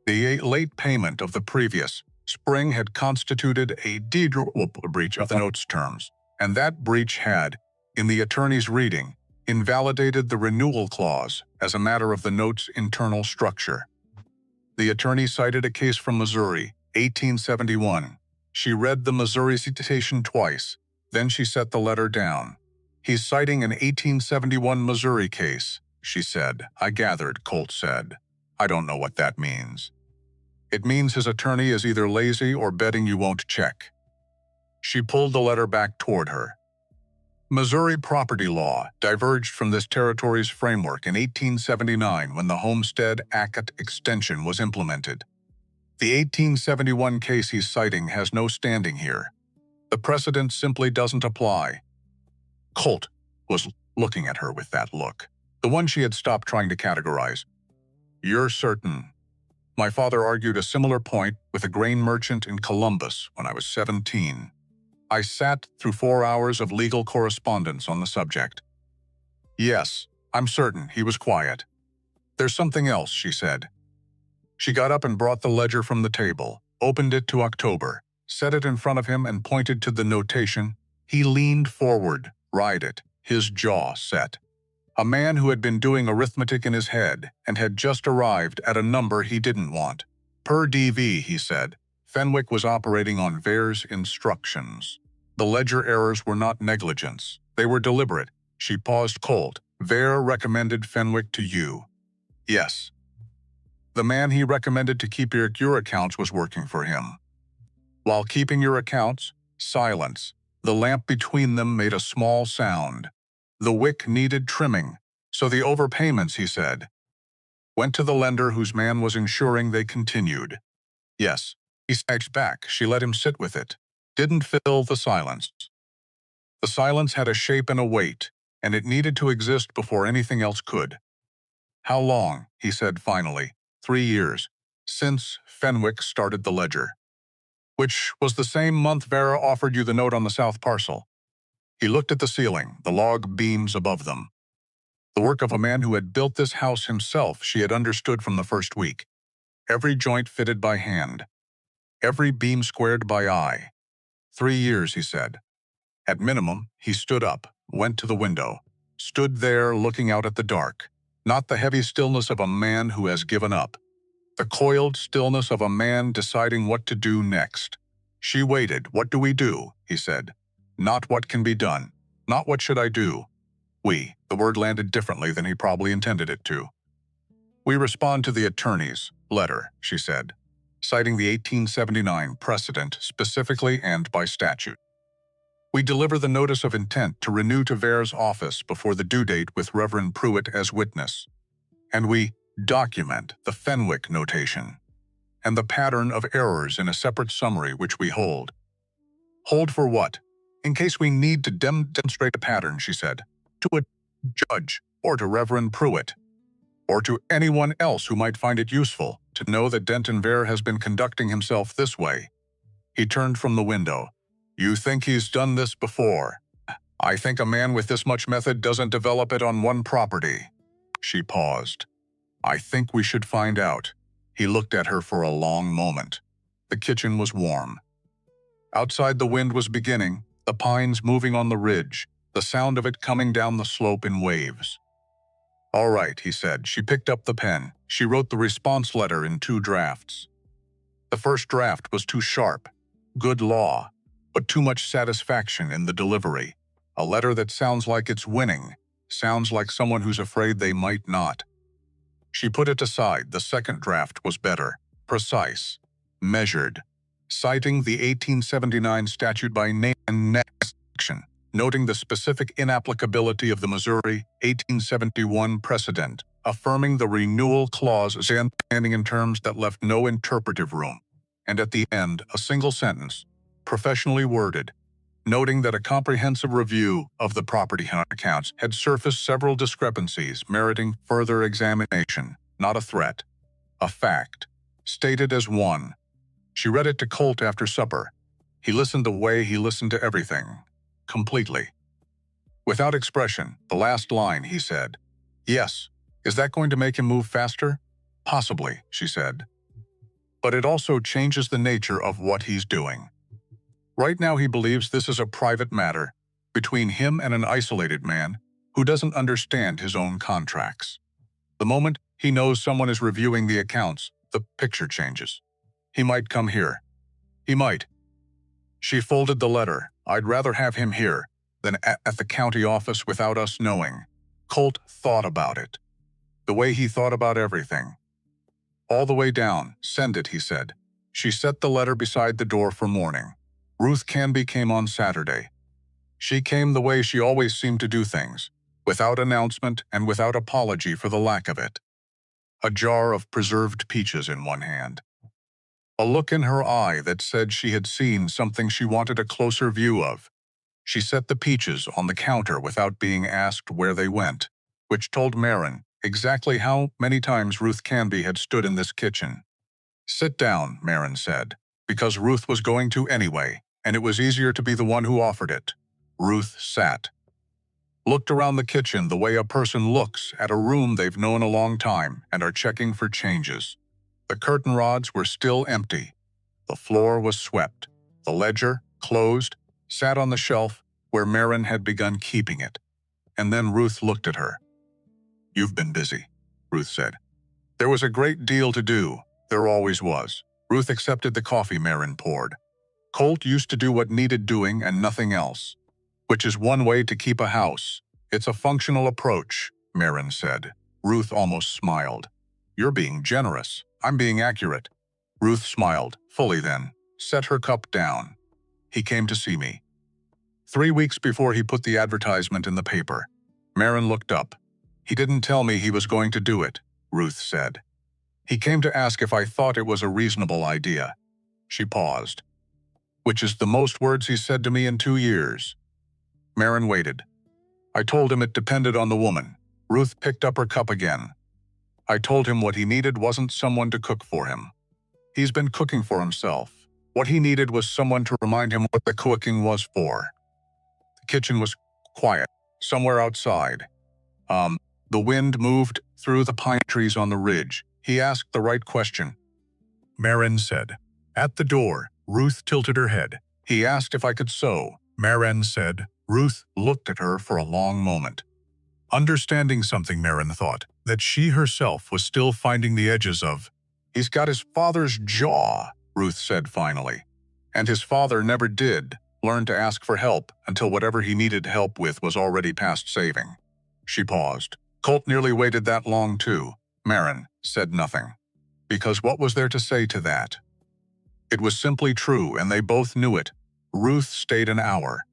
The late payment of the previous spring had constituted a breach of the note's terms, and that breach had, in the attorney's reading, invalidated the renewal clause as a matter of the note's internal structure. The attorney cited a case from Missouri, 1871. She read the Missouri citation twice, then she set the letter down. He's citing an 1871 Missouri case, she said. I gathered, Colt said. I don't know what that means. It means his attorney is either lazy or betting you won't check. She pulled the letter back toward her. Missouri property law diverged from this territory's framework in 1879 when the Homestead Act extension was implemented. The 1871 case he's citing has no standing here. The precedent simply doesn't apply. Colt was looking at her with that look, the one she had stopped trying to categorize. You're certain? My father argued a similar point with a grain merchant in Columbus when I was 17. I sat through 4 hours of legal correspondence on the subject. Yes, I'm certain, he was quiet. There's something else, she said. She got up and brought the ledger from the table, opened it to October, set it in front of him and pointed to the notation. He leaned forward, eyed it, his jaw set. A man who had been doing arithmetic in his head and had just arrived at a number he didn't want. Per DV, he said, Fenwick was operating on Vare's instructions. The ledger errors were not negligence. They were deliberate. She paused. Colt. Vare recommended Fenwick to you. Yes. The man he recommended to keep your accounts was working for him. While keeping your accounts, silence. The lamp between them made a small sound. The wick needed trimming, so the overpayments, he said. Went to the lender whose man was ensuring they continued. Yes. He sagged back. She let him sit with it. Didn't fill the silence. The silence had a shape and a weight, and it needed to exist before anything else could. How long, he said finally. 3 years. Since Fenwick started the ledger. Which was the same month Vare offered you the note on the south parcel. He looked at the ceiling, the log beams above them. The work of a man who had built this house himself, she had understood from the first week. Every joint fitted by hand. Every beam squared by eye. 3 years, he said. At minimum, he stood up, went to the window, stood there looking out at the dark. Not the heavy stillness of a man who has given up. The coiled stillness of a man deciding what to do next. She waited. What do we do? He said. Not what can be done. Not what should I do. We. The word landed differently than he probably intended it to. We respond to the attorney's letter, she said, citing the 1879 precedent specifically and by statute. We deliver the notice of intent to renew Tavere's office before the due date with Reverend Pruitt as witness. And we document the Fenwick notation and the pattern of errors in a separate summary which we hold. Hold for what? In case we need to demonstrate a pattern, she said, to a judge or to Reverend Pruitt, or to anyone else who might find it useful to know that Denton Vere has been conducting himself this way. He turned from the window. You think he's done this before? I think a man with this much method doesn't develop it on one property. She paused. I think we should find out. He looked at her for a long moment. The kitchen was warm. Outside the wind was beginning, the pines moving on the ridge, the sound of it coming down the slope in waves. All right, he said. She picked up the pen. She wrote the response letter in 2 drafts. The first draft was too sharp. Good law, but too much satisfaction in the delivery. A letter that sounds like it's winning, sounds like someone who's afraid they might not. She put it aside. The second draft was better, precise, measured, citing the 1879 statute by name and next section, noting the specific inapplicability of the Missouri 1871 precedent, affirming the renewal clause as standing in terms that left no interpretive room, and at the end, a single sentence, professionally worded, noting that a comprehensive review of the property accounts had surfaced several discrepancies meriting further examination, not a threat, a fact, stated as one. She read it to Colt after supper. He listened the way he listened to everything, completely. Without expression, the last line, he said, Yes, is that going to make him move faster? Possibly, she said. But it also changes the nature of what he's doing. Right now he believes this is a private matter between him and an isolated man who doesn't understand his own contracts. The moment he knows someone is reviewing the accounts, the picture changes. He might come here. He might. She folded the letter. I'd rather have him here than at the county office without us knowing. Colt thought about it. The way he thought about everything. All the way down. Send it, he said. She set the letter beside the door for morning. Ruth Canby came on Saturday. She came the way she always seemed to do things, without announcement and without apology for the lack of it. A jar of preserved peaches in one hand. A look in her eye that said she had seen something she wanted a closer view of. She set the peaches on the counter without being asked where they went, which told Marin exactly how many times Ruth Canby had stood in this kitchen. Sit down, Marin said, because Ruth was going to anyway, and it was easier to be the one who offered it. Ruth sat. Looked around the kitchen the way a person looks at a room they've known a long time and are checking for changes. The curtain rods were still empty. The floor was swept. The ledger, closed, sat on the shelf where Marin had begun keeping it. And then Ruth looked at her. You've been busy, Ruth said. There was a great deal to do. There always was. Ruth accepted the coffee Marin poured. Colt used to do what needed doing and nothing else, which is one way to keep a house. It's a functional approach, Marin said. Ruth almost smiled. You're being generous. I'm being accurate. Ruth smiled, fully then, set her cup down. He came to see me. 3 weeks before he put the advertisement in the paper. Marin looked up. He didn't tell me he was going to do it, Ruth said. He came to ask if I thought it was a reasonable idea. She paused. Which is the most words he said to me in 2 years. Marin waited. I told him it depended on the woman. Ruth picked up her cup again. I told him what he needed wasn't someone to cook for him. He's been cooking for himself. What he needed was someone to remind him what the cooking was for. The kitchen was quiet, somewhere outside. The wind moved through the pine trees on the ridge. He asked the right question. Marin said. At the door, Ruth tilted her head. He asked if I could sew, Maren said. Ruth looked at her for a long moment. Understanding something, Maren thought, that she herself was still finding the edges of. He's got his father's jaw, Ruth said finally. And his father never did learn to ask for help until whatever he needed help with was already past saving. She paused. Colt nearly waited that long too. Maren said nothing. Because what was there to say to that? It was simply true, and they both knew it. Ruth stayed an hour.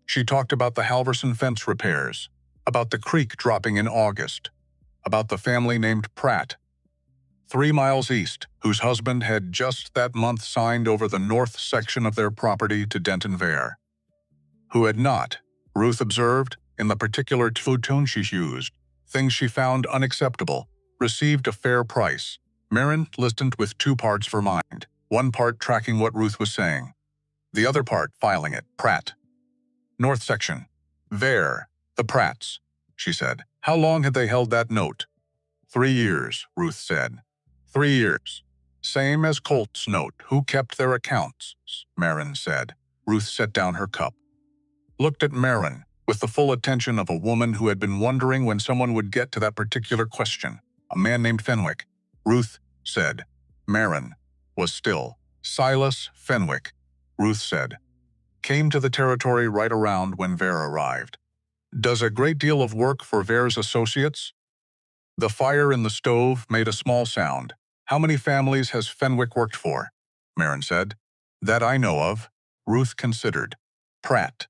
She talked about the Halverson fence repairs, about the creek dropping in August, about the family named Pratt, 3 miles east, whose husband had just that month signed over the north section of their property to Denton Vare. Who had not, Ruth observed, in the particular food tone she used, things she found unacceptable, received a fair price. Maren listened with 2 parts for mind, one part tracking what Ruth was saying, the other part filing it. Pratt. North section. Vare. The Pratts, she said. How long had they held that note? 3 years, Ruth said. 3 years. Same as Colt's note. Who kept their accounts? Maren said. Ruth set down her cup. Looked at Maren with the full attention of a woman who had been wondering when someone would get to that particular question. A man named Fenwick. Ruth said. Maren was still. Silas Fenwick, Ruth said. Came to the territory right around when Vare arrived. Does a great deal of work for Vare's associates? The fire in the stove made a small sound. How many families has Fenwick worked for? Maren said. That I know of. Ruth considered. Pratt.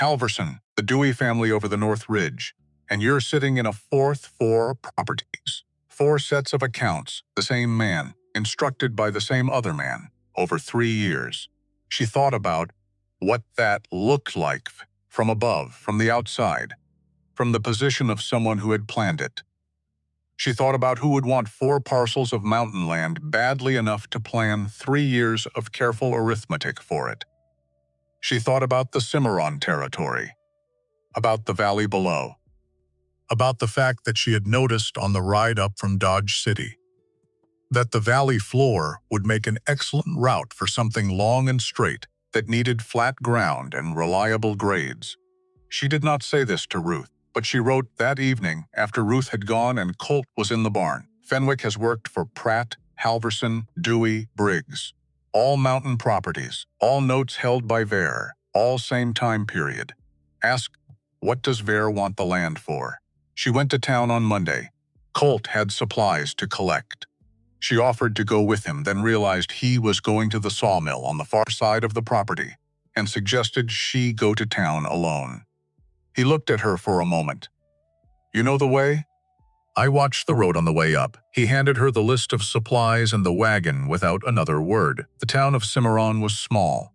Halverson, the Dewey family over the North Ridge. And you're sitting in a 4th 4 properties. 4 sets of accounts, the same man, instructed by the same other man, over 3 years. She thought about what that looked like from above, from the outside, from the position of someone who had planned it. She thought about who would want 4 parcels of mountain land badly enough to plan 3 years of careful arithmetic for it. She thought about the Cimarron territory, about the valley below, about the fact that she had noticed on the ride up from Dodge City, that the valley floor would make an excellent route for something long and straight that needed flat ground and reliable grades. She did not say this to Ruth, but she wrote that evening after Ruth had gone and Colt was in the barn. Fenwick has worked for Pratt, Halverson, Dewey, Briggs. All mountain properties, all notes held by Vare, all same time period. Ask, what does Vare want the land for? She went to town on Monday. Colt had supplies to collect. She offered to go with him, then realized he was going to the sawmill on the far side of the property, and suggested she go to town alone. He looked at her for a moment. You know the way? I watched the road on the way up. He handed her the list of supplies and the wagon without another word. The town of Cimarron was small.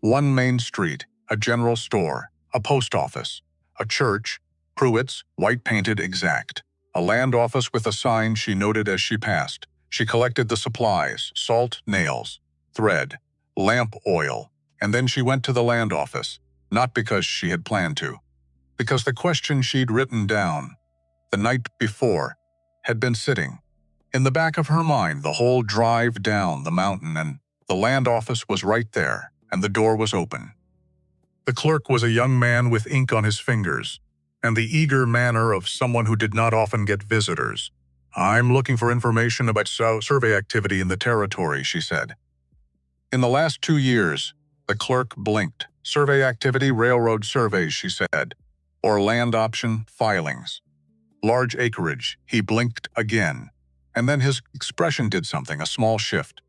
1 main street, a general store, a post office, a church, Pruitt's, white-painted exact, a land office with a sign she noted as she passed. She collected the supplies, salt, nails, thread, lamp oil, and then she went to the land office, not because she had planned to, because the question she'd written down the night before had been sitting in the back of her mind the whole drive down the mountain, and the land office was right there, and the door was open. The clerk was a young man with ink on his fingers, and the eager manner of someone who did not often get visitors. I'm looking for information about survey activity in the territory, she said. In the last 2 years, the clerk blinked. Survey activity, railroad surveys, she said, or land option filings. Large acreage, he blinked again, and then his expression did something, a small shift.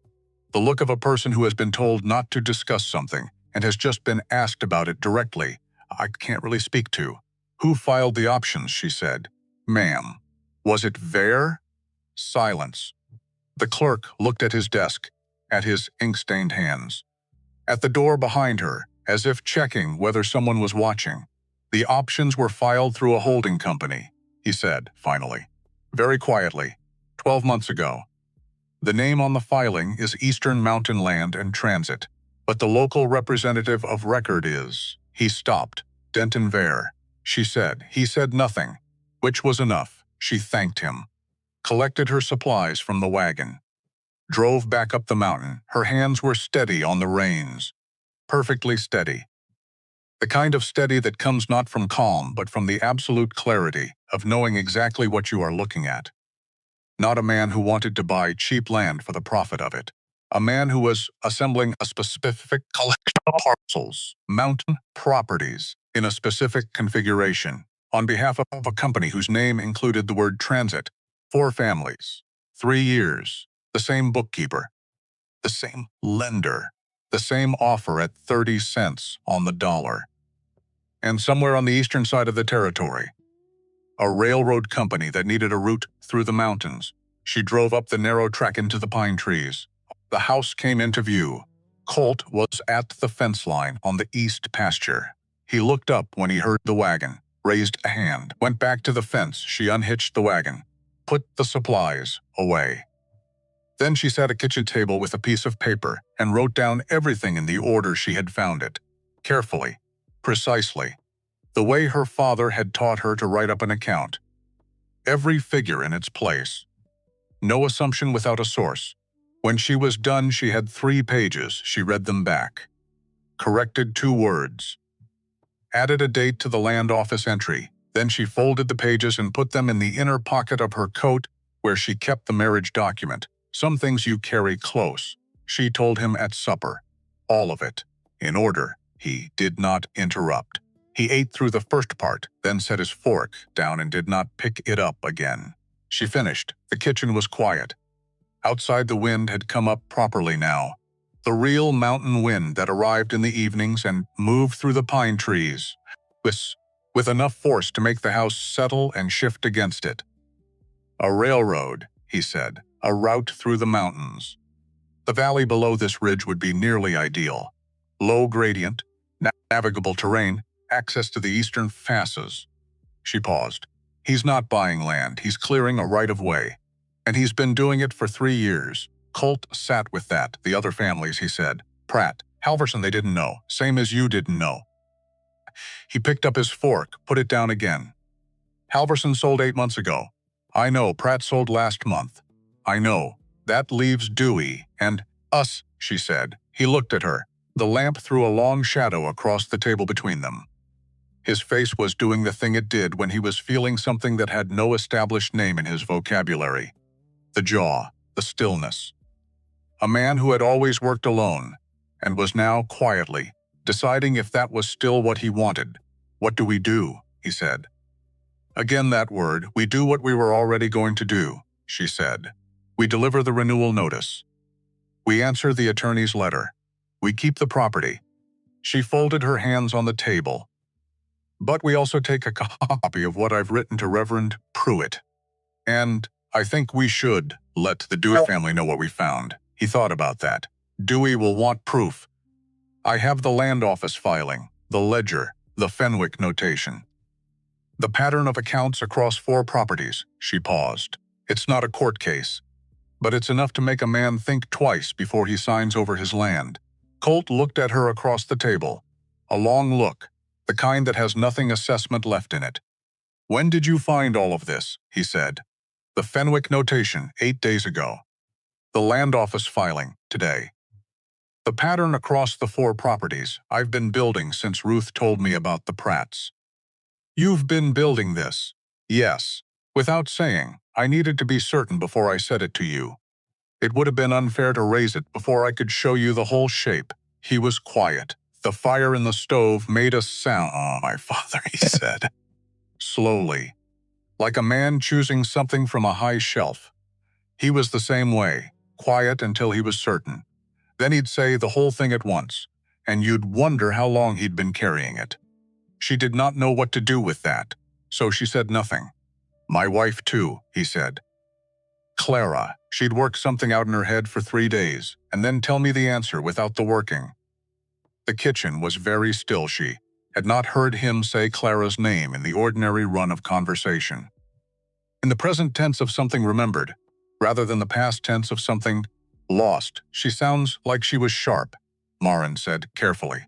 The look of a person who has been told not to discuss something and has just been asked about it directly. I can't really speak to. Who filed the options, she said. Ma'am. Was it Vare? Silence. The clerk looked at his desk, at his ink-stained hands. At the door behind her, as if checking whether someone was watching. The options were filed through a holding company, he said, finally. Very quietly. 12 months ago. The name on the filing is Eastern Mountain Land and Transit, but the local representative of record is. He stopped. Denton Vare. She said. He said nothing, which was enough. She thanked him. Collected her supplies from the wagon. Drove back up the mountain. Her hands were steady on the reins. perfectly steady. The kind of steady that comes not from calm but from the absolute clarity of knowing exactly what you are looking at. Not a man who wanted to buy cheap land for the profit of it. A man who was assembling a specific collection of parcels, mountain properties, in a specific configuration, on behalf of a company whose name included the word transit, 4 families, 3 years, the same bookkeeper, the same lender, the same offer at 30 cents on the dollar. And somewhere on the eastern side of the territory, a railroad company that needed a route through the mountains. She drove up the narrow track into the pine trees. The house came into view. Colt was at the fence line on the east pasture. He looked up when he heard the wagon, raised a hand, went back to the fence. She unhitched the wagon, put the supplies away. Then she sat at a kitchen table with a piece of paper and wrote down everything in the order she had found it, carefully, precisely, the way her father had taught her to write up an account. Every figure in its place. No assumption without a source. When she was done, she had 3 pages. She read them back. Corrected 2 words. Added a date to the land office entry. Then she folded the pages and put them in the inner pocket of her coat where she kept the marriage document. Some things you carry close, she told him at supper. All of it. In order. He did not interrupt. He ate through the first part, then set his fork down and did not pick it up again. She finished. The kitchen was quiet. Outside, the wind had come up properly now. The real mountain wind that arrived in the evenings and moved through the pine trees, with enough force to make the house settle and shift against it. A railroad, he said, a route through the mountains. The valley below this ridge would be nearly ideal. Low gradient, navigable terrain, access to the eastern passes. She paused. He's not buying land, he's clearing a right-of-way. And he's been doing it for 3 years. Colt sat with that. The other families, he said. Pratt, Halverson, they didn't know. Same as you didn't know. He picked up his fork, put it down again. Halverson sold 8 months ago. I know, Pratt sold last month. I know. That leaves Dewey and us, she said. He looked at her. The lamp threw a long shadow across the table between them. His face was doing the thing it did when he was feeling something that had no established name in his vocabulary. The jaw, the stillness. A man who had always worked alone, and was now quietly deciding if that was still what he wanted. What do we do? He said. Again that word, we do what we were already going to do, she said. We deliver the renewal notice. We answer the attorney's letter. We keep the property. She folded her hands on the table. But we also take a copy of what I've written to Reverend Pruitt. And I think we should let the Dewey family know what we found. He thought about that. Dewey will want proof. I have the land office filing, the ledger, the Fenwick notation. The pattern of accounts across 4 properties. She paused. It's not a court case, but it's enough to make a man think twice before he signs over his land. Colt looked at her across the table. A long look, the kind that has nothing assessment left in it. When did you find all of this? He said. The Fenwick notation, 8 days ago. The land office filing, today. The pattern across the 4 properties I've been building since Ruth told me about the Pratts. You've been building this? Yes. Without saying, I needed to be certain before I said it to you. It would have been unfair to raise it before I could show you the whole shape. He was quiet. The fire in the stove made a sound. Oh, my father, he said. Slowly. Like a man choosing something from a high shelf. He was the same way, quiet until he was certain. Then he'd say the whole thing at once, and you'd wonder how long he'd been carrying it. She did not know what to do with that, so she said nothing. My wife, too, he said. Clara, she'd work something out in her head for 3 days, and then tell me the answer without the working. The kitchen was very still. She had not heard him say Clara's name in the ordinary run of conversation. In the present tense of something remembered, rather than the past tense of something lost, she sounds like she was sharp, Marin said carefully.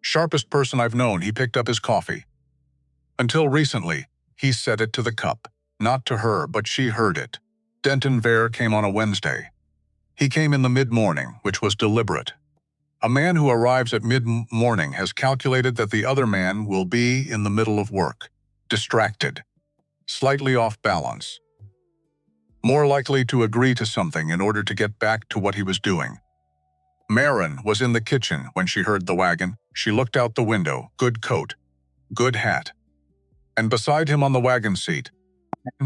Sharpest person I've known. He picked up his coffee. Until recently, he said it to the cup. Not to her, but she heard it. Denton Vare came on a Wednesday. He came in the mid-morning, which was deliberate. A man who arrives at mid-morning has calculated that the other man will be in the middle of work, distracted, slightly off balance, more likely to agree to something in order to get back to what he was doing. Marin was in the kitchen when she heard the wagon. She looked out the window. Good coat, good hat. And beside him on the wagon seat,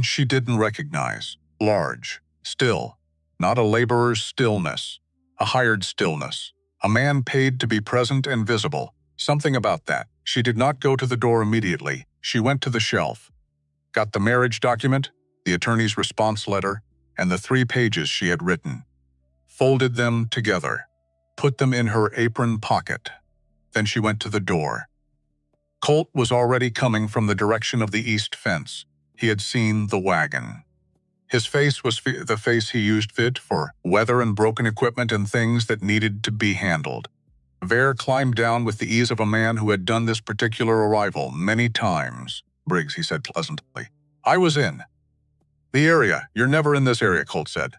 she didn't recognize. Large, still, not a laborer's stillness, a hired stillness. A man paid to be present and visible. Something about that. She did not go to the door immediately. She went to the shelf, got the marriage document, the attorney's response letter, and the 3 pages she had written, folded them together, put them in her apron pocket. Then she went to the door. Colt was already coming from the direction of the east fence. He had seen the wagon. His face was the face he used fit for weather and broken equipment and things that needed to be handled. Vere climbed down with the ease of a man who had done this particular arrival many times. Briggs, he said pleasantly. I was in the area. You're never in this area, Colt said.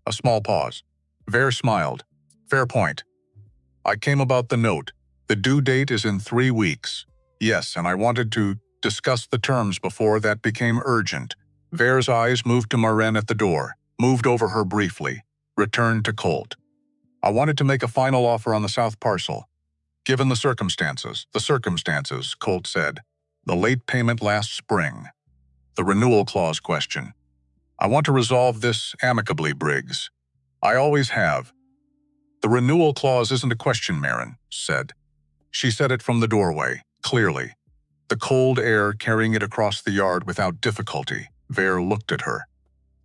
A small pause. Vere smiled. Fair point. I came about the note. The due date is in 3 weeks. Yes, and I wanted to discuss the terms before that became urgent. Vere's eyes moved to Marin at the door, moved over her briefly, returned to Colt. I wanted to make a final offer on the south parcel. Given the circumstances, Colt said. The late payment last spring. The renewal clause question. I want to resolve this amicably, Briggs. I always have. The renewal clause isn't a question, Marin said. She said it from the doorway, clearly. The cold air carrying it across the yard without difficulty. Vere looked at her.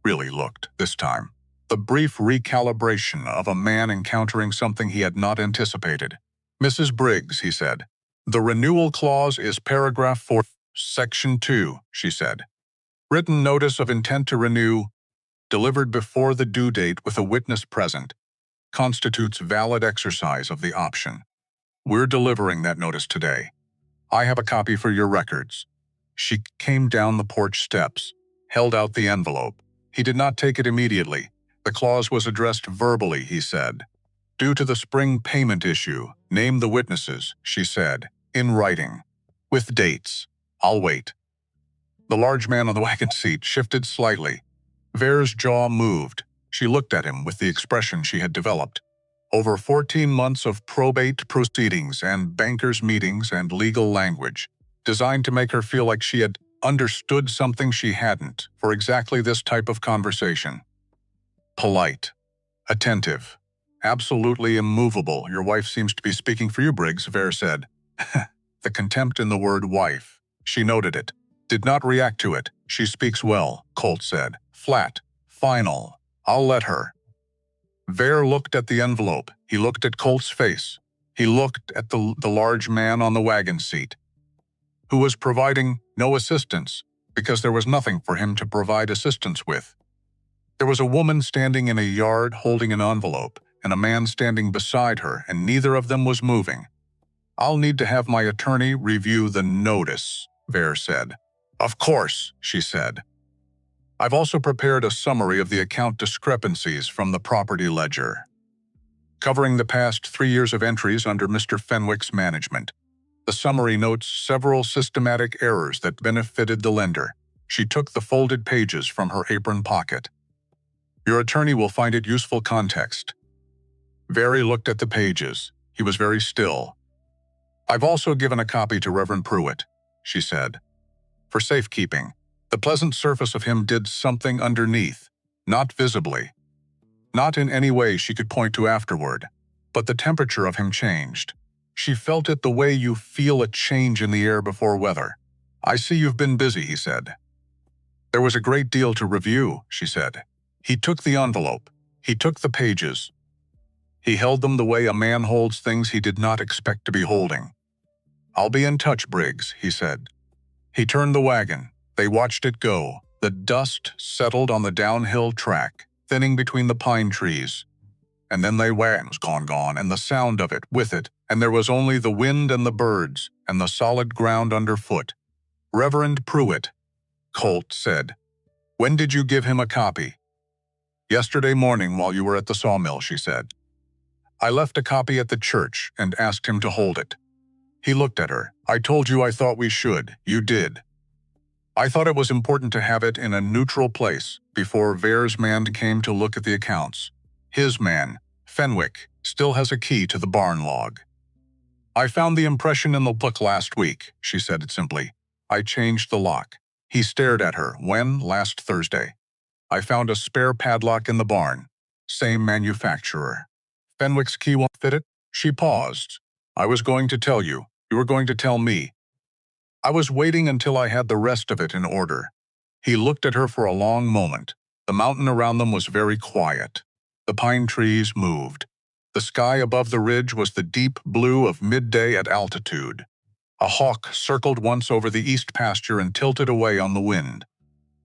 Really looked, this time. The brief recalibration of a man encountering something he had not anticipated. Mrs. Briggs, he said. The renewal clause is paragraph 4, section 2, she said. Written notice of intent to renew, delivered before the due date with a witness present, constitutes valid exercise of the option. We're delivering that notice today. I have a copy for your records. She came down the porch steps, held out the envelope. He did not take it immediately. The clause was addressed verbally, he said. Due to the spring payment issue, name the witnesses, she said, in writing, with dates. I'll wait. The large man on the wagon seat shifted slightly. Vere's jaw moved. She looked at him with the expression she had developed. Over 14 months of probate proceedings and bankers' meetings and legal language, designed to make her feel like she had understood something she hadn't for exactly this type of conversation. Polite, attentive, absolutely immovable. Your wife seems to be speaking for you, Briggs, Vere said. The contempt in the word wife. She noted it. Did not react to it. She speaks well, Colt said. Flat. Final. I'll let her. Vere looked at the envelope. He looked at Colt's face. He looked at the large man on the wagon seat, who was providing no assistance because there was nothing for him to provide assistance with. There was a woman standing in a yard holding an envelope and a man standing beside her, and neither of them was moving. I'll need to have my attorney review the notice, Vere said. Of course, she said. I've also prepared a summary of the account discrepancies from the property ledger, covering the past 3 years of entries under Mr. Fenwick's management. The summary notes several systematic errors that benefited the lender. She took the folded pages from her apron pocket. Your attorney will find it useful context. Vere looked at the pages. He was very still. I've also given a copy to Reverend Pruitt, she said, for safekeeping. The pleasant surface of him did something underneath, not visibly, not in any way she could point to afterward, but the temperature of him changed. She felt it the way you feel a change in the air before weather. I see you've been busy, he said. There was a great deal to review, she said. He took the envelope. He took the pages. He held them the way a man holds things he did not expect to be holding. I'll be in touch, Briggs, he said. He turned the wagon. They watched it go. The dust settled on the downhill track, thinning between the pine trees. And then the wagon was gone, and the sound of it with it, and there was only the wind and the birds, and the solid ground underfoot. Reverend Pruitt, Colt said. When did you give him a copy? Yesterday morning while you were at the sawmill, she said. I left a copy at the church and asked him to hold it. He looked at her. I told you I thought we should. You did. I thought it was important to have it in a neutral place before Vare's man came to look at the accounts. His man, Fenwick, still has a key to the barn log. I found the impression in the book last week, she said it simply. I changed the lock. He stared at her. When? Last Thursday. I found a spare padlock in the barn. Same manufacturer. Fenwick's key won't fit it? She paused. I was going to tell you. You were going to tell me. I was waiting until I had the rest of it in order. He looked at her for a long moment. The mountain around them was very quiet. The pine trees moved. The sky above the ridge was the deep blue of midday at altitude. A hawk circled once over the east pasture and tilted away on the wind.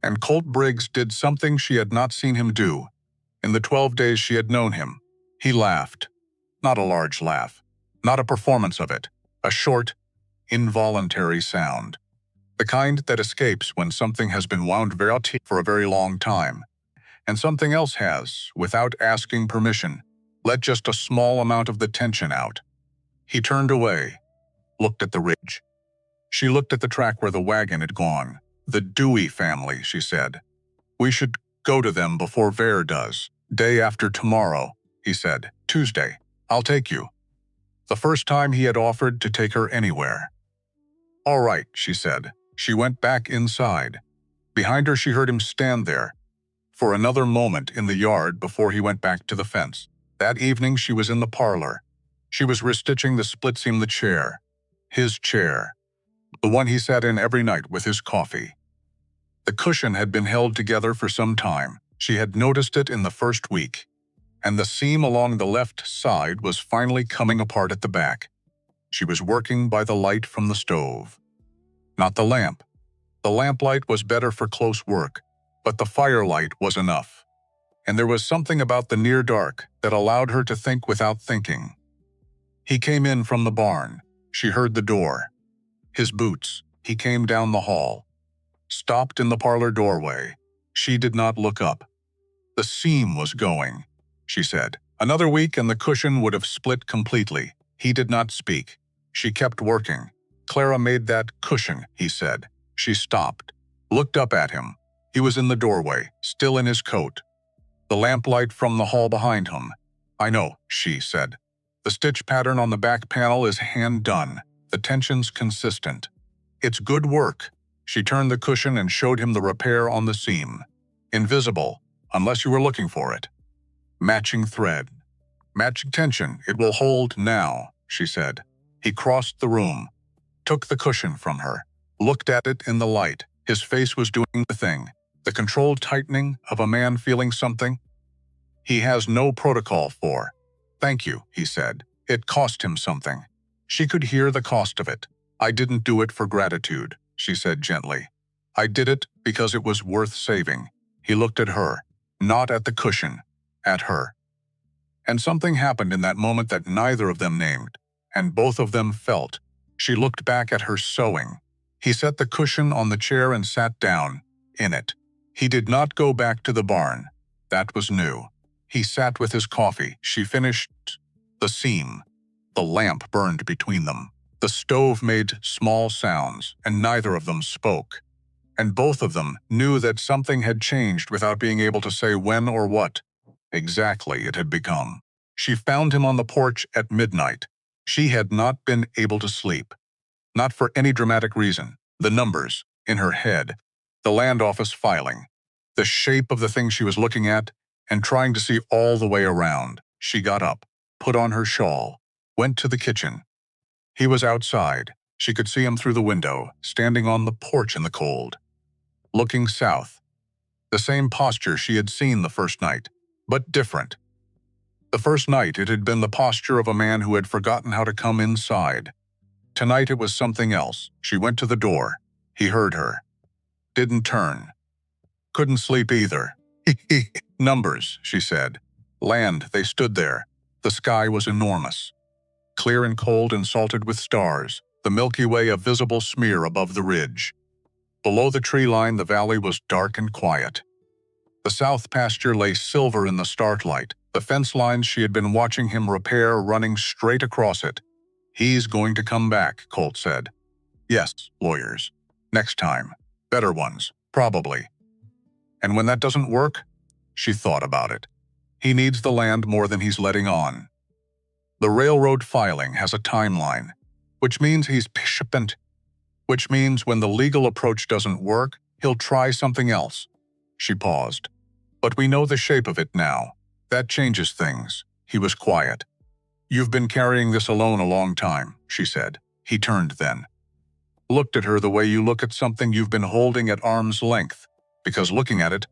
And Colt Briggs did something she had not seen him do. In the 12 days she had known him, he laughed. Not a large laugh. Not a performance of it. A short, involuntary sound. The kind that escapes when something has been wound very tight for a very long time, and something else has, without asking permission, let just a small amount of the tension out. He turned away, looked at the ridge. She looked at the track where the wagon had gone. The Dewey family, she said. We should go to them before Vare does. Day after tomorrow, he said. Tuesday. I'll take you. The first time he had offered to take her anywhere. All right, she said. She went back inside. Behind her she heard him stand there for another moment in the yard before he went back to the fence. That evening she was in the parlor. She was restitching the split-seam the chair. His chair. The one he sat in every night with his coffee. The cushion had been held together for some time. She had noticed it in the first week. And the seam along the left side was finally coming apart at the back. She was working by the light from the stove. Not the lamp. The lamplight was better for close work, but the firelight was enough. And there was something about the near dark that allowed her to think without thinking. He came in from the barn. She heard the door. His boots. He came down the hall. Stopped in the parlor doorway. She did not look up. The seam was going, she said. Another week and the cushion would have split completely. He did not speak. She kept working. Clara made that cushion, he said. She stopped, looked up at him. He was in the doorway, still in his coat. The lamplight from the hall behind him. I know, she said. The stitch pattern on the back panel is hand-done. The tension's consistent. It's good work. She turned the cushion and showed him the repair on the seam. Invisible, unless you were looking for it. Matching thread. Matching tension. It will hold now, she said. He crossed the room, took the cushion from her, looked at it in the light. His face was doing the thing, the controlled tightening of a man feeling something he has no protocol for. Thank you, he said. It cost him something. She could hear the cost of it. I didn't do it for gratitude, she said gently. I did it because it was worth saving. He looked at her, not at the cushion, at her. And something happened in that moment that neither of them named, and both of them felt. She looked back at her sewing. He set the cushion on the chair and sat down in it. He did not go back to the barn. That was new. He sat with his coffee. She finished the seam. The lamp burned between them. The stove made small sounds, and neither of them spoke. And both of them knew that something had changed without being able to say when or what exactly it had become. She found him on the porch at midnight. She had not been able to sleep. Not for any dramatic reason. The numbers in her head, the land office filing, the shape of the thing she was looking at, and trying to see all the way around. She got up, put on her shawl, went to the kitchen. He was outside. She could see him through the window, standing on the porch in the cold, looking south. The same posture she had seen the first night, but different. The first night it had been the posture of a man who had forgotten how to come inside. Tonight it was something else. She went to the door. He heard her. Didn't turn. Couldn't sleep either. Numbers, she said. Land, they stood there. The sky was enormous. Clear and cold and salted with stars, the Milky Way a visible smear above the ridge. Below the tree line the valley was dark and quiet. The south pasture lay silver in the starlight, The fence lines she had been watching him repair running straight across it. "He's going to come back," Colt said. "Yes, lawyers. Next time. Better ones, probably." "And when that doesn't work?" She thought about it. "He needs the land more than he's letting on. The railroad filing has a timeline, which means he's patient, which means when the legal approach doesn't work, he'll try something else." She paused. "But we know the shape of it now. That changes things." He was quiet. "You've been carrying this alone a long time," she said. He turned then. Looked at her the way you look at something you've been holding at arm's length, because looking at it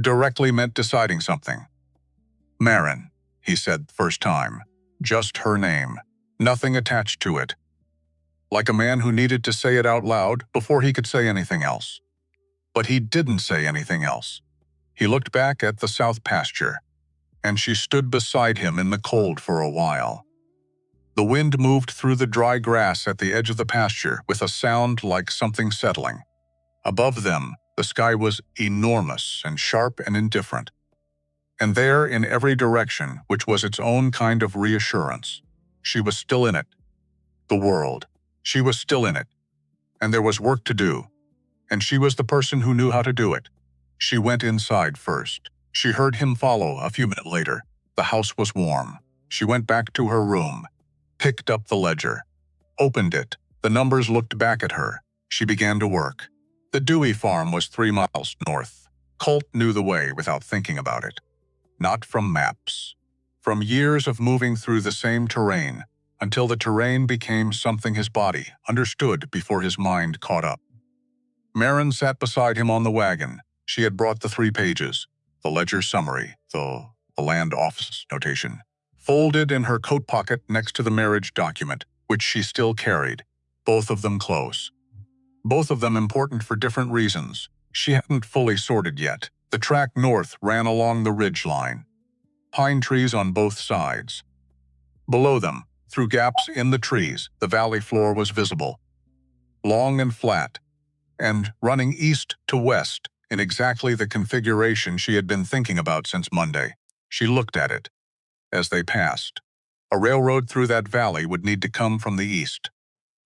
directly meant deciding something. "Marin," he said first time. Just her name. Nothing attached to it. Like a man who needed to say it out loud before he could say anything else. But he didn't say anything else. He looked back at the south pasture, and she stood beside him in the cold for a while. The wind moved through the dry grass at the edge of the pasture with a sound like something settling. Above them, the sky was enormous and sharp and indifferent. And there, in every direction, which was its own kind of reassurance, she was still in it. The world. She was still in it. And there was work to do. And she was the person who knew how to do it. She went inside first. She heard him follow a few minutes later. The house was warm. She went back to her room, picked up the ledger, opened it. The numbers looked back at her. She began to work. The Dewey farm was 3 miles north. Colt knew the way without thinking about it. Not from maps. From years of moving through the same terrain, until the terrain became something his body understood before his mind caught up. Marin sat beside him on the wagon. She had brought the 3 pages, the ledger summary, the land office notation, folded in her coat pocket next to the marriage document, which she still carried, both of them close. Both of them important for different reasons. She hadn't fully sorted yet. The track north ran along the ridge line. Pine trees on both sides. Below them, through gaps in the trees, the valley floor was visible. Long and flat, and running east to west in exactly the configuration she had been thinking about since Monday. She looked at it. As they passed, a railroad through that valley would need to come from the east.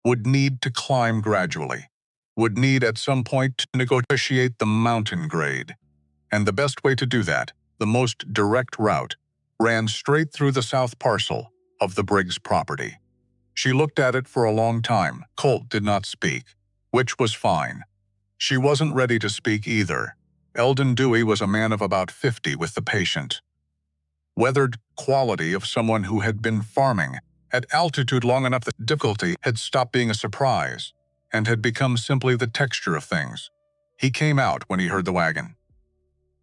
Would need to climb gradually. Would need at some point to negotiate the mountain grade. And the best way to do that, the most direct route, ran straight through the south parcel of the Briggs property. She looked at it for a long time. Colt did not speak, which was fine. She wasn't ready to speak either. Eldon Dewey was a man of about 50 with the patient, weathered quality of someone who had been farming at altitude long enough that difficulty had stopped being a surprise and had become simply the texture of things. He came out when he heard the wagon.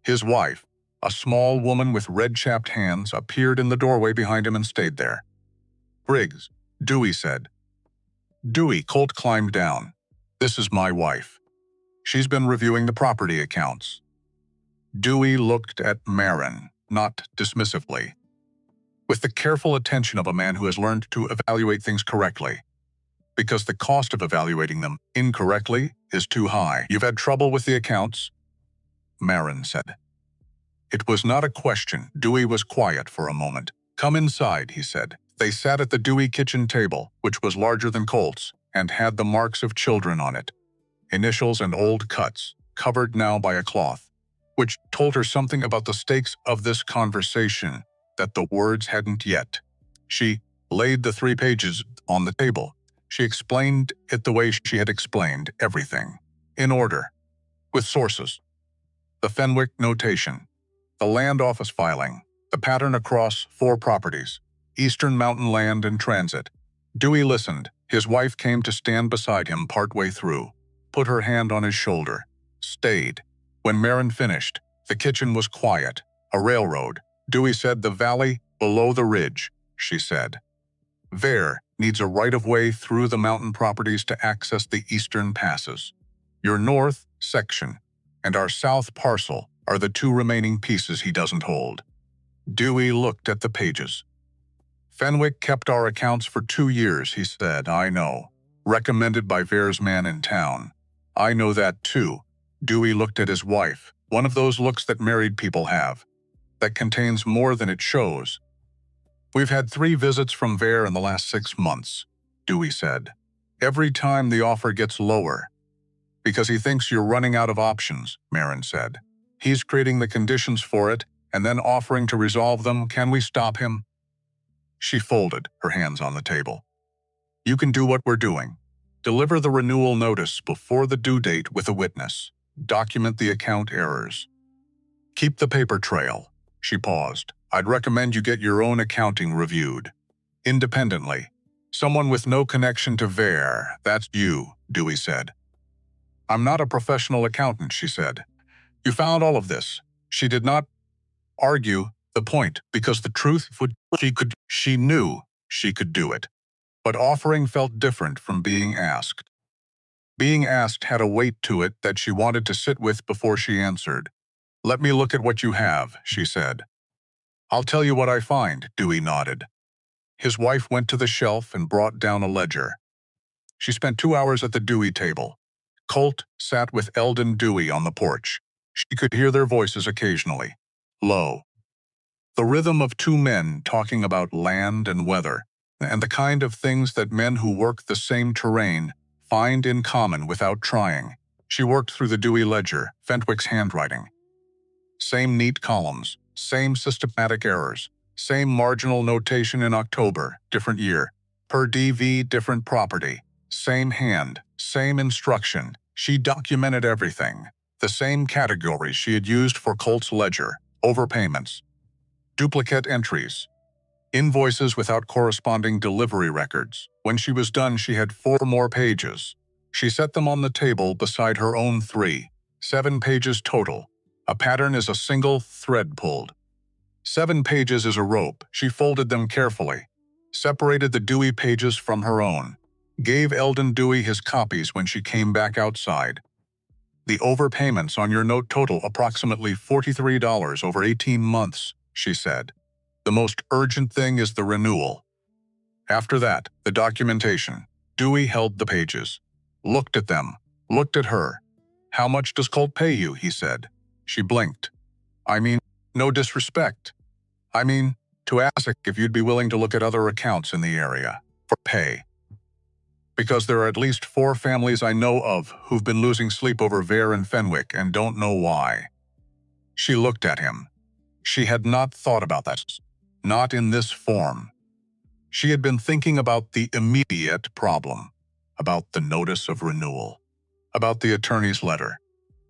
His wife, a small woman with red-chapped hands, appeared in the doorway behind him and stayed there. "Briggs," Dewey said. "Dewey," Colt climbed down. "This is my wife. She's been reviewing the property accounts." Dewey looked at Marin, not dismissively, with the careful attention of a man who has learned to evaluate things correctly, because the cost of evaluating them incorrectly is too high. "You've had trouble with the accounts?" Marin said. It was not a question. Dewey was quiet for a moment. "Come inside," he said. They sat at the Dewey kitchen table, which was larger than Colt's, and had the marks of children on it. Initials and old cuts, covered now by a cloth, which told her something about the stakes of this conversation that the words hadn't yet. She laid the 3 pages on the table. She explained it the way she had explained everything, in order, with sources. The Fenwick notation, the land office filing, the pattern across 4 properties, Eastern Mountain Land in transit. Dewey listened. His wife came to stand beside him partway through, put her hand on his shoulder, stayed. When Marin finished, the kitchen was quiet. "A railroad," Dewey said. "The valley below the ridge," she said. "There needs a right-of-way through the mountain properties to access the eastern passes. Your north section and our south parcel are the 2 remaining pieces he doesn't hold." Dewey looked at the pages. "Fenwick kept our accounts for 2 years, he said. "I know. Recommended by Vare's man in town. I know that too." Dewey looked at his wife, one of those looks that married people have. that contains more than it shows. We've had 3 visits from Ver in the last 6 months, Dewey said. Every time the offer gets lower. Because he thinks you're running out of options, Marin said. He's creating the conditions for it and then offering to resolve them. Can we stop him? She folded her hands on the table. You can do what we're doing. Deliver the renewal notice before the due date with a witness. Document the account errors. Keep the paper trail. She paused. I'd recommend you get your own accounting reviewed. Independently. Someone with no connection to Ver. That's you, Dewey said. I'm not a professional accountant, she said. You found all of this. She did not argue the point, because the truth would she knew she could do it. But offering felt different from being asked. Being asked had a weight to it that she wanted to sit with before she answered. Let me look at what you have, she said. I'll tell you what I find, Dewey nodded. His wife went to the shelf and brought down a ledger. She spent 2 hours at the Dewey table. Colt sat with Eldon Dewey on the porch. She could hear their voices occasionally, low. The rhythm of 2 men talking about land and weather, and the kind of things that men who work the same terrain find in common without trying. She worked through the Dewey ledger, Fenwick's handwriting. Same neat columns, same systematic errors, same marginal notation in October, different year, per DV, different property, same hand, same instruction. She documented everything. The same categories she had used for Colt's ledger, overpayments, duplicate entries, invoices without corresponding delivery records. When she was done, she had 4 more pages. She set them on the table beside her own 3, 7 pages total. A pattern is a single thread pulled. 7 pages is a rope. She folded them carefully, separated the Dewey pages from her own, gave Eldon Dewey his copies when she came back outside. The overpayments on your note total approximately $43 over 18 months, she said. The most urgent thing is the renewal. After that, the documentation. Dewey held the pages, looked at them, looked at her. How much does Colt pay you, he said. She blinked. I mean, no disrespect. I mean, to ask if you'd be willing to look at other accounts in the area for pay. Because there are at least 4 families I know of who've been losing sleep over Ver and Fenwick and don't know why. She looked at him. She had not thought about that. Not in this form. She had been thinking about the immediate problem, about the notice of renewal, about the attorney's letter,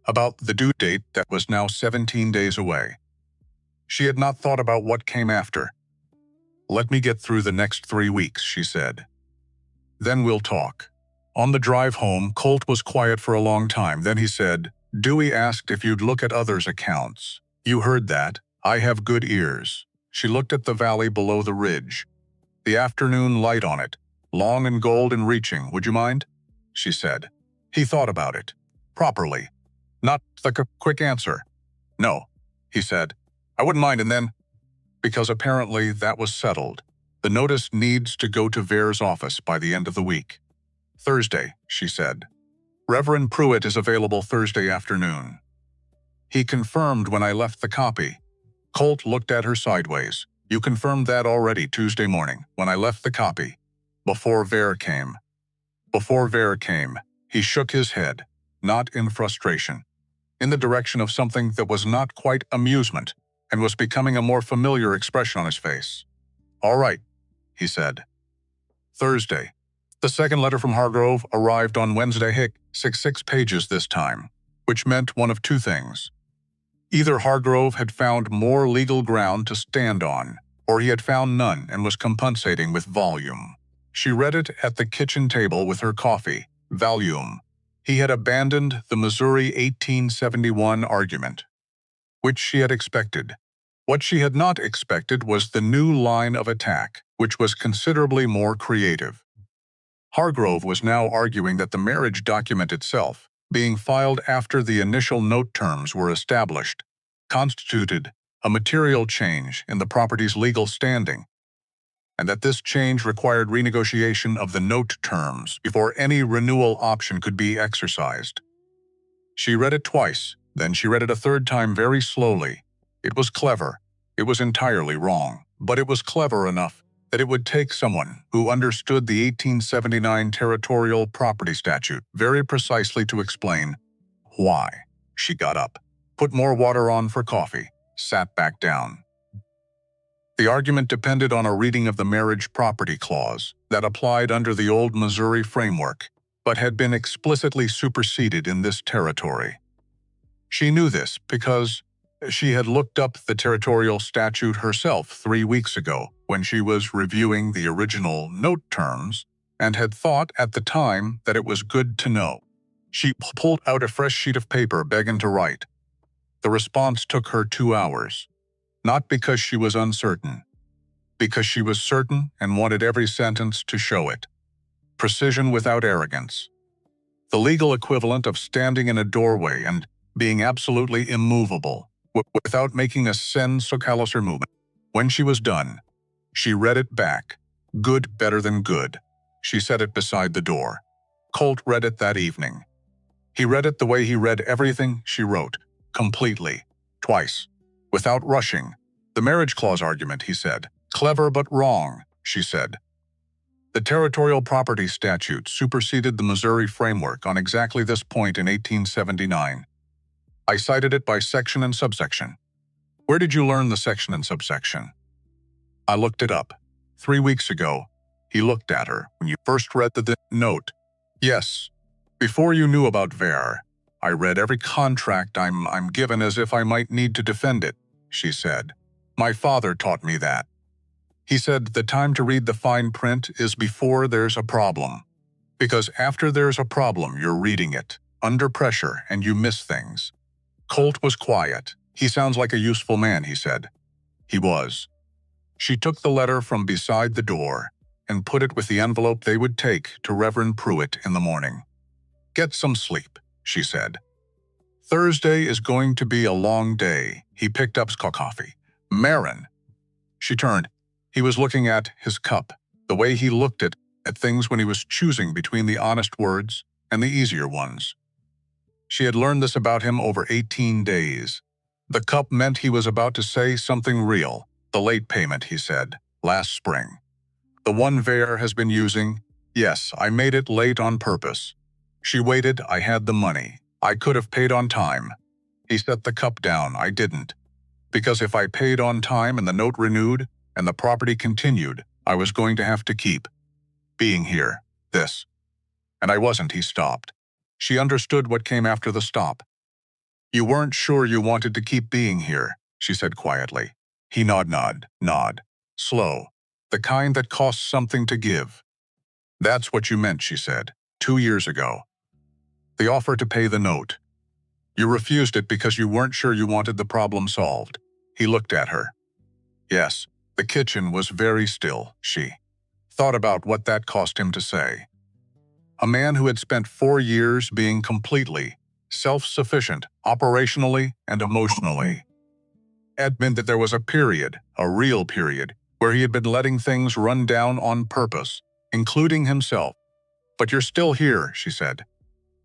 about the due date that was now 17 days away. She had not thought about what came after. Let me get through the next 3 weeks, she said. Then we'll talk. On the drive home, Colt was quiet for a long time. Then he said, Dewey asked if you'd look at others' accounts. You heard that. I have good ears. She looked at the valley below the ridge. The afternoon light on it, long and gold and reaching. Would you mind? She said. He thought about it. Properly. Not like a quick answer. No, he said. I wouldn't mind, and then... Because apparently that was settled. The notice needs to go to Ver's office by the end of the week. Thursday, she said. Reverend Pruitt is available Thursday afternoon. He confirmed when I left the copy. Colt looked at her sideways. You confirmed that already Tuesday morning, when I left the copy. Before Ver came. Before Ver came, he shook his head, not in frustration, in the direction of something that was not quite amusement and was becoming a more familiar expression on his face. All right, he said. Thursday. The second letter from Hargrove arrived on Wednesday. 6 pages this time, which meant one of 2 things. Either Hargrove had found more legal ground to stand on, or he had found none and was compensating with volume. She read it at the kitchen table with her coffee. Volume. He had abandoned the Missouri 1871 argument, which she had expected. What she had not expected was the new line of attack, which was considerably more creative. Hargrove was now arguing that the marriage document itself, being filed after the initial note terms were established, constituted a material change in the property's legal standing, and that this change required renegotiation of the note terms before any renewal option could be exercised. She read it twice, then she read it a third time very slowly. It was clever, It was entirely wrong, but it was clever enough that it would take someone who understood the 1879 Territorial Property Statute very precisely to explain why. She got up, put more water on for coffee, sat back down. The argument depended on a reading of the Marriage Property Clause that applied under the old Missouri framework, but had been explicitly superseded in this territory. She knew this because she had looked up the territorial statute herself 3 weeks ago when she was reviewing the original note terms and had thought at the time that it was good to know. She pulled out a fresh sheet of paper begging to write. The response took her 2 hours, not because she was uncertain, because she was certain and wanted every sentence to show it. Precision without arrogance. The legal equivalent of standing in a doorway and being absolutely immovable, without making a sense or callous movement. When she was done, she read it back. Good better than good. She set it beside the door. Colt read it that evening. He read it the way he read everything she wrote, completely, twice, without rushing. The marriage clause argument, he said. Clever but wrong, she said. The Territorial Property Statute superseded the Missouri framework on exactly this point in 1879. I cited it by section and subsection. Where did you learn the section and subsection? I looked it up. 3 weeks ago, he looked at her when you first read the note. Yes, before you knew about Ver, I read every contract I'm given as if I might need to defend it, she said. My father taught me that. He said the time to read the fine print is before there's a problem. Because after there's a problem, you're reading it, under pressure, and you miss things. Colt was quiet. He sounds like a useful man, he said. He was. She took the letter from beside the door and put it with the envelope they would take to Reverend Pruitt in the morning. Get some sleep, she said. Thursday is going to be a long day. He picked up coffee. Marin. She turned. He was looking at his cup, the way he looked at things when he was choosing between the honest words and the easier ones. She had learned this about him over 18 days. The cup meant he was about to say something real. The late payment, he said, last spring. The one Ver has been using. Yes, I made it late on purpose. She waited. I had the money. I could have paid on time. He set the cup down. I didn't. Because if I paid on time and the note renewed and the property continued, I was going to have to keep being here, this. And I wasn't, he stopped. She understood what came after the stop. You weren't sure you wanted to keep being here, she said quietly. He nod. Slow. The kind that costs something to give. That's what you meant, she said, 2 years ago. The offer to pay the note. You refused it because you weren't sure you wanted the problem solved. He looked at her. Yes, the kitchen was very still, she thought about what that cost him to say. A man who had spent 4 years being completely self-sufficient, operationally and emotionally. Admitted that there was a period, a real period, where he had been letting things run down on purpose, including himself. But you're still here, she said.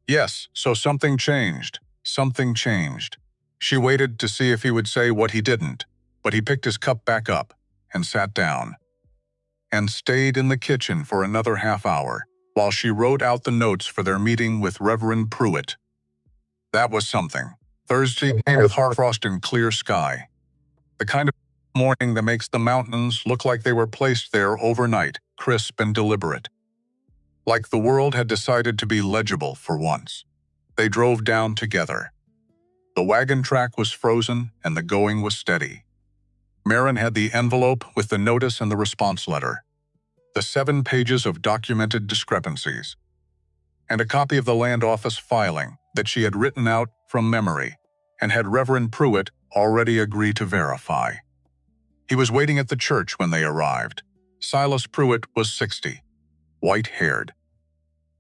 Yes, so something changed. Something changed. She waited to see if he would say what he didn't, but he picked his cup back up and sat down and stayed in the kitchen for another half hour while she wrote out the notes for their meeting with Reverend Pruitt. That was something. Thursday came with hard frost and clear sky. The kind of morning that makes the mountains look like they were placed there overnight, crisp and deliberate. Like the world had decided to be legible for once. They drove down together. The wagon track was frozen and the going was steady. Marin had the envelope with the notice and the response letter, the 7 pages of documented discrepancies, and a copy of the land office filing that she had written out from memory and had Reverend Pruitt already agreed to verify. He was waiting at the church when they arrived. Silas Pruitt was 60, white-haired.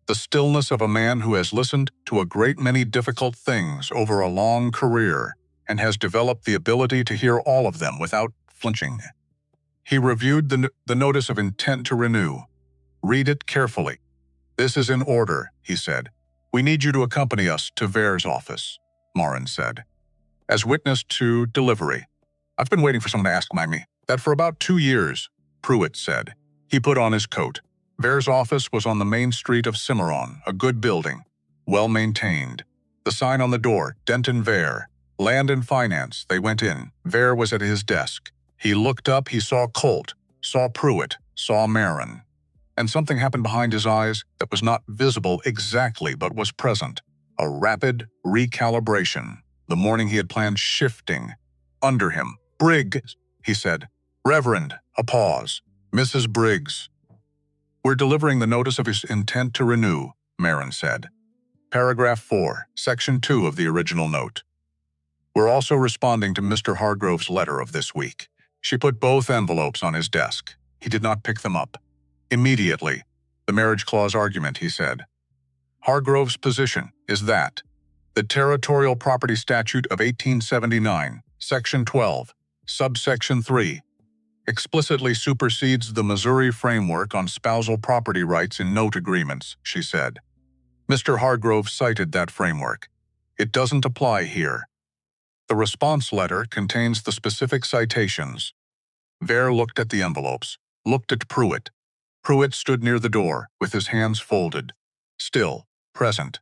The stillness of a man who has listened to a great many difficult things over a long career and has developed the ability to hear all of them without flinching. He reviewed the notice of intent to renew. Read it carefully. This is in order, he said. We need you to accompany us to Ver's office, Marin said. As witness to delivery. I've been waiting for someone to ask me. That for about 2 years, Pruitt said. He put on his coat. Vare's office was on the main street of Cimarron, a good building, well-maintained. The sign on the door, Denton Vare, Land and Finance. They went in. Vare was at his desk. He looked up, he saw Colt, saw Pruitt, saw Marin. And something happened behind his eyes that was not visible exactly but was present. A rapid recalibration. The morning he had planned shifting. Under him. Briggs, he said. Reverend, a pause. Mrs. Briggs. We're delivering the notice of his intent to renew, Marin said. Paragraph 4, Section 2 of the original note. We're also responding to Mr. Hargrove's letter of this week. She put both envelopes on his desk. He did not pick them up. Immediately, the marriage clause argument, he said. Hargrove's position is that the Territorial Property Statute of 1879, Section 12, Subsection 3, explicitly supersedes the Missouri framework on spousal property rights in note agreements, she said. Mr. Hargrove cited that framework. It doesn't apply here. The response letter contains the specific citations. Vare looked at the envelopes, looked at Pruitt. Pruitt stood near the door, with his hands folded, still, present.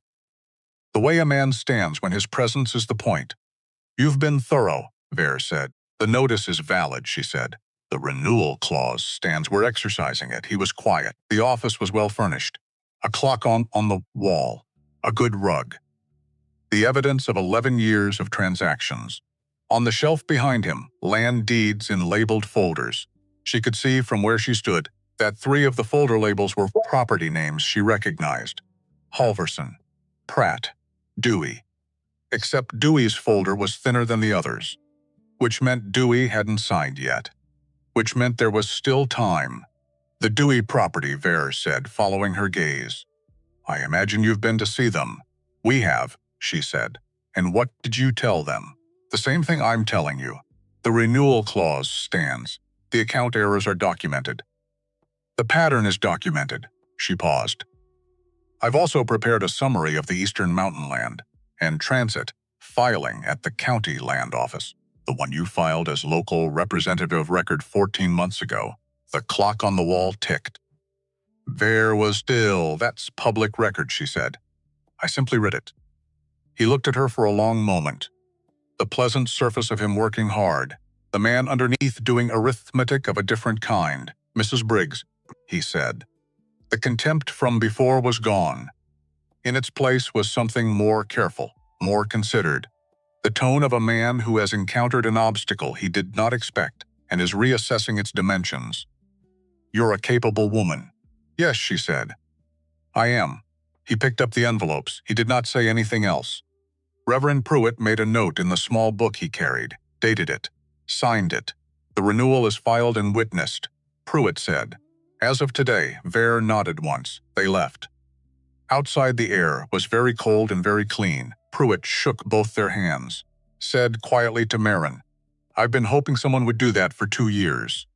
The way a man stands when his presence is the point. You've been thorough, Vare said. The notice is valid, she said. The renewal clause stands. We're exercising it. He was quiet. The office was well furnished. A clock on the wall. A good rug. The evidence of 11 years of transactions. On the shelf behind him, land deeds in labeled folders. She could see from where she stood that 3 of the folder labels were property names she recognized. Halverson, Pratt, Dewey. Except Dewey's folder was thinner than the others, which meant Dewey hadn't signed yet, which meant there was still time. The Dewey property, Vare said, following her gaze. I imagine you've been to see them. We have, she said. And what did you tell them? The same thing I'm telling you. The renewal clause stands. The account errors are documented. The pattern is documented. She paused. I've also prepared a summary of the Eastern Mountain Land and Transit filing at the county land office, the one you filed as local representative of record 14 months ago. The clock on the wall ticked. Vare was still. That's public record, she said. I simply read it. He looked at her for a long moment. The pleasant surface of him working hard. The man underneath doing arithmetic of a different kind. Mrs. Briggs, he said. The contempt from before was gone. In its place was something more careful, more considered. The tone of a man who has encountered an obstacle he did not expect and is reassessing its dimensions. You're a capable woman. Yes, she said. I am. He picked up the envelopes. He did not say anything else. Reverend Pruitt made a note in the small book he carried, dated it, signed it. The renewal is filed and witnessed, Pruitt said. As of today, Vare nodded once. They left. Outside the air was very cold and very clean. Pruitt shook both their hands, said quietly to Marin, I've been hoping someone would do that for 2 years,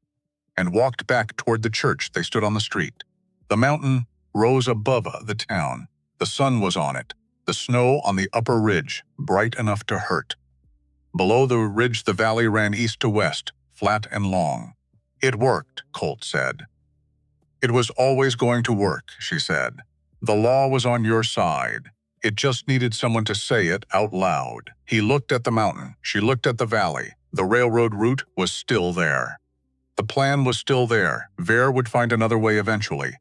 and walked back toward the church. They stood on the street. The mountain rose above the town. The sun was on it. The snow on the upper ridge, bright enough to hurt. Below the ridge the valley ran east to west, flat and long. It worked, Colt said. It was always going to work, she said. The law was on your side. It just needed someone to say it out loud. He looked at the mountain. She looked at the valley. The railroad route was still there. The plan was still there. Vare would find another way eventually.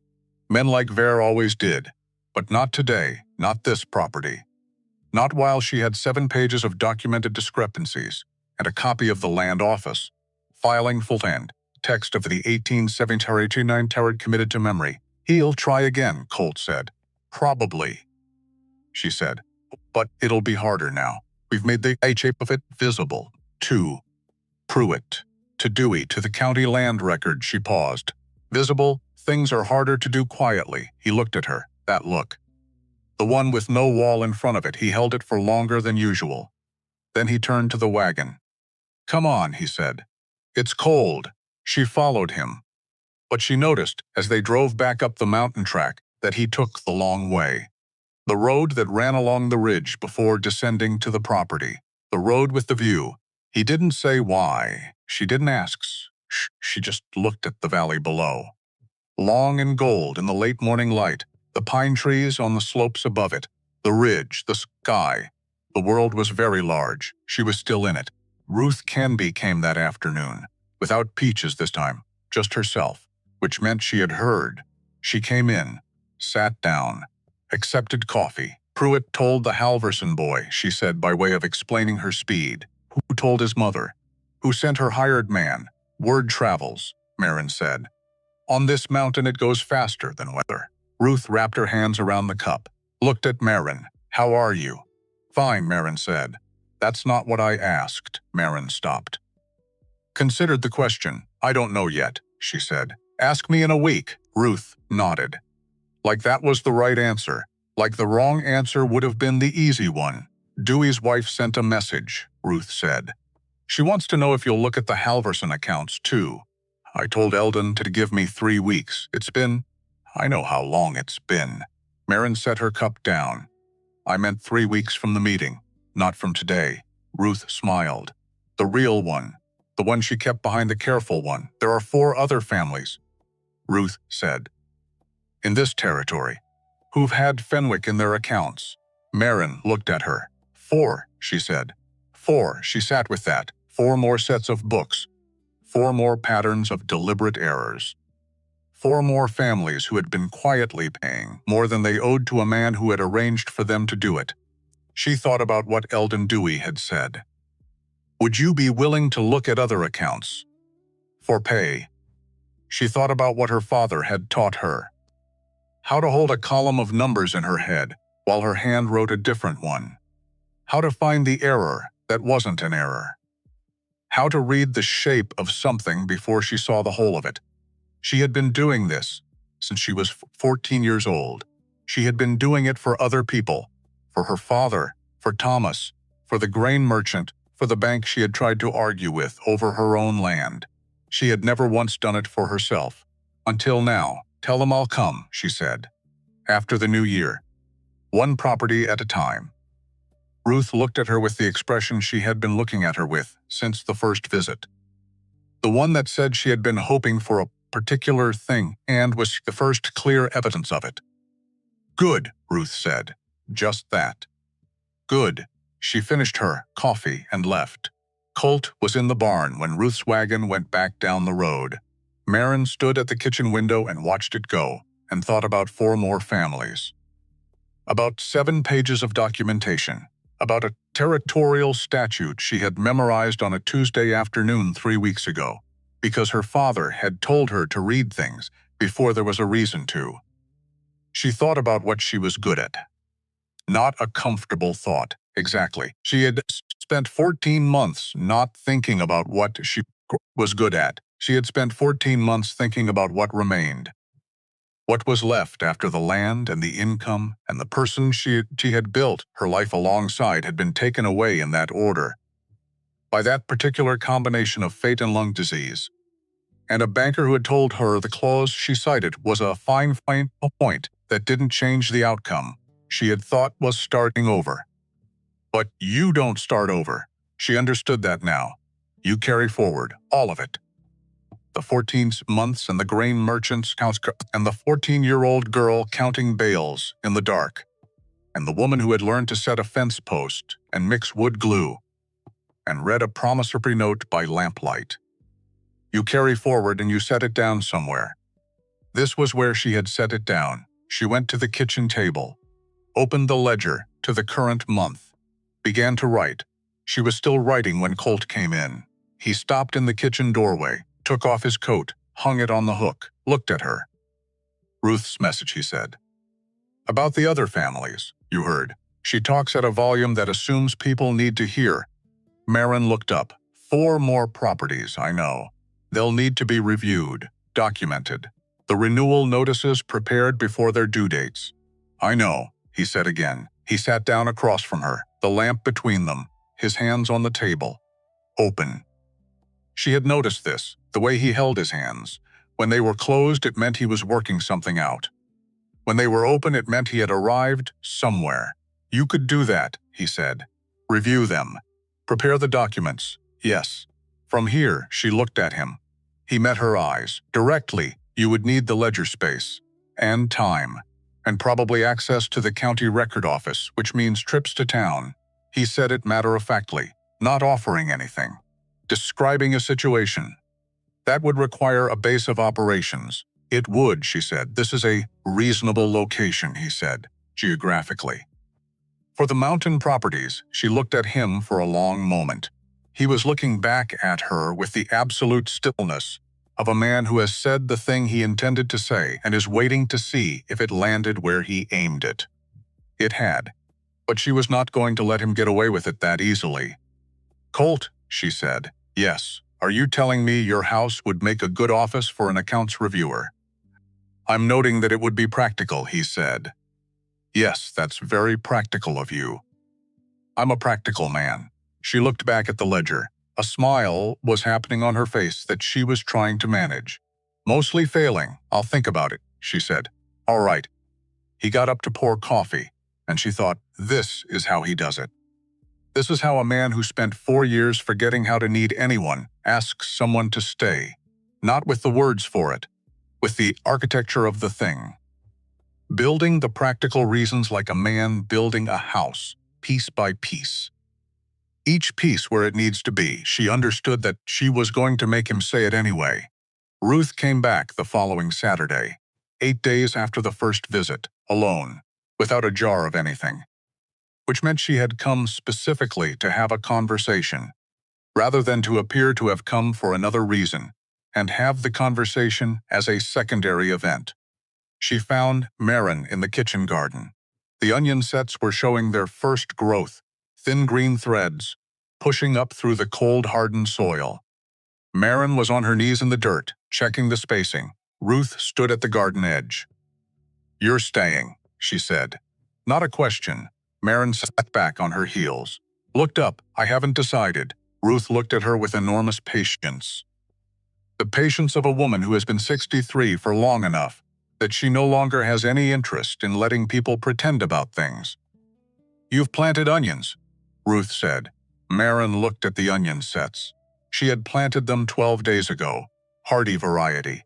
Men like Vare always did. But not today, not this property. Not while she had 7 pages of documented discrepancies and a copy of the land office. Filing full end. Text of the 1879 Tarot committed to memory. He'll try again, Colt said. Probably, she said. But it'll be harder now. We've made the shape of it visible. To Pruitt. To Dewey. To the county land record. She paused. Visible. Things are harder to do quietly. He looked at her. That look. The one with no wall in front of it. He held it for longer than usual. Then he turned to the wagon. Come on, he said. It's cold. She followed him. But she noticed, as they drove back up the mountain track, that he took the long way. The road that ran along the ridge before descending to the property. The road with the view. He didn't say why. She didn't ask. She just looked at the valley below. Long in gold in the late morning light, the pine trees on the slopes above it, the ridge, the sky. The world was very large. She was still in it. Ruth Canby came that afternoon, without Peaches this time, just herself, which meant she had heard. She came in, sat down, accepted coffee. Pruitt told the Halverson boy, she said by way of explaining her speed. Who told his mother? Who sent her hired man? Word travels, Marin said. On this mountain it goes faster than weather. Ruth wrapped her hands around the cup, looked at Marin. How are you? Fine, Marin said. That's not what I asked. Marin stopped. Considered the question. I don't know yet, she said. Ask me in a week. Ruth nodded. Like that was the right answer. Like the wrong answer would have been the easy one. Dewey's wife sent a message, Ruth said. She wants to know if you'll look at the Halverson accounts, too. I told Eldon to give me 3 weeks. I know how long it's been. Marin set her cup down. I meant 3 weeks from the meeting, not from today. Ruth smiled. The real one. The one she kept behind the careful one. There are 4 other families, Ruth said, in this territory, who've had Fenwick in their accounts. Marin looked at her. 4, she said. 4, she sat with that. 4 more sets of books. 4 more patterns of deliberate errors. 4 more families who had been quietly paying more than they owed to a man who had arranged for them to do it. She thought about what Eldon Dewey had said. Would you be willing to look at other accounts? For pay. She thought about what her father had taught her. How to hold a column of numbers in her head while her hand wrote a different one. How to find the error that wasn't an error. How to read the shape of something before she saw the whole of it. She had been doing this since she was 14 years old. She had been doing it for other people, for her father, for Thomas, for the grain merchant, for the bank she had tried to argue with over her own land. She had never once done it for herself. Until now. Tell them I'll come, she said. After the new year. 1 property at a time. Ruth looked at her with the expression she had been looking at her with since the first visit. The one that said she had been hoping for a particular thing and was the first clear evidence of it. Good, Ruth said. Just that. Good. She finished her coffee and left. Colt was in the barn when Ruth's wagon went back down the road. Marin stood at the kitchen window and watched it go, and thought about 4 more families. About 7 pages of documentation, about a territorial statute she had memorized on a Tuesday afternoon 3 weeks ago, because her father had told her to read things before there was a reason to. She thought about what she was good at. Not a comfortable thought, exactly. She had spent 14 months not thinking about what she was good at. She had spent 14 months thinking about what remained. What was left after the land and the income and the person she had built her life alongside had been taken away in that order. By that particular combination of fate and lung disease. And a banker who had told her the clause she cited was a fine point that didn't change the outcome she had thought was starting over. But you don't start over. She understood that now. You carry forward, all of it. The 14 months and the grain merchant's house and the 14-year-old girl counting bales in the dark, and the woman who had learned to set a fence post and mix wood glue, and read a promissory note by lamplight. You carry forward and you set it down somewhere. This was where she had set it down. She went to the kitchen table, opened the ledger to the current month, began to write. She was still writing when Colt came in. He stopped in the kitchen doorway, took off his coat, hung it on the hook, looked at her. Ruth's message, he said. About the other families, you heard. She talks at a volume that assumes people need to hear. Marin looked up. 4 more properties, I know. They'll need to be reviewed, documented. The renewal notices prepared before their due dates. I know, he said again. He sat down across from her, the lamp between them, his hands on the table. Open. She had noticed this, the way he held his hands. When they were closed, it meant he was working something out. When they were open, it meant he had arrived somewhere. You could do that, he said. Review them. Prepare the documents. Yes. From here, she looked at him. He met her eyes. Directly, you would need the ledger space. And time. And probably access to the county record office, which means trips to town. He said it matter-of-factly, not offering anything. Describing a situation. That would require a base of operations. It would, she said. This is a reasonable location, he said, geographically. For the mountain properties, she looked at him for a long moment. He was looking back at her with the absolute stillness of a man who has said the thing he intended to say and is waiting to see if it landed where he aimed it. It had, but she was not going to let him get away with it that easily. "Colt," she said, "yes, are you telling me your house would make a good office for an accounts reviewer?" "I'm noting that it would be practical," he said. "Yes, that's very practical of you." "I'm a practical man." She looked back at the ledger. A smile was happening on her face that she was trying to manage. "Mostly failing. I'll think about it," she said. "All right." He got up to pour coffee, and she thought, this is how he does it. This is how a man who spent 4 years forgetting how to need anyone asks someone to stay. Not with the words for it, with the architecture of the thing. Building the practical reasons like a man building a house, piece by piece. Each piece where it needs to be. She understood that she was going to make him say it anyway. Ruth came back the following Saturday, 8 days after the first visit, alone, without a jar of anything. Which meant she had come specifically to have a conversation, rather than to appear to have come for another reason, and have the conversation as a secondary event. She found Maren in the kitchen garden. The onion sets were showing their first growth, thin green threads, pushing up through the cold, hardened soil. Maren was on her knees in the dirt, checking the spacing. Ruth stood at the garden edge. "You're staying," she said. Not a question. Maren sat back on her heels. Looked up. "I haven't decided." Ruth looked at her with enormous patience. The patience of a woman who has been 63 for long enough that she no longer has any interest in letting people pretend about things. "You've planted onions," Ruth said. Maren looked at the onion sets. She had planted them 12 days ago, hardy variety.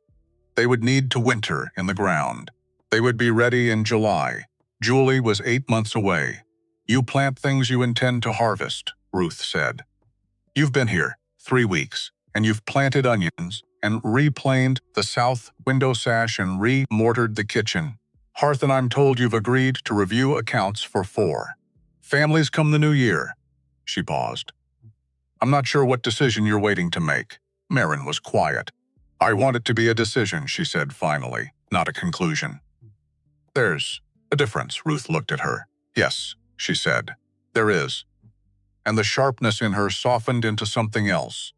They would need to winter in the ground. They would be ready in July. Julie was 8 months away. "You plant things you intend to harvest," Ruth said. "You've been here 3 weeks, and you've planted onions and replaned the south window sash and re-mortared the kitchen. Hearth, and I'm told you've agreed to review accounts for 4 families come the new year." She paused. "I'm not sure what decision you're waiting to make." Maren was quiet. "I want it to be a decision," she said finally, "not a conclusion." "There's a difference." Ruth looked at her. "Yes," she said, "there is." And the sharpness in her softened into something else.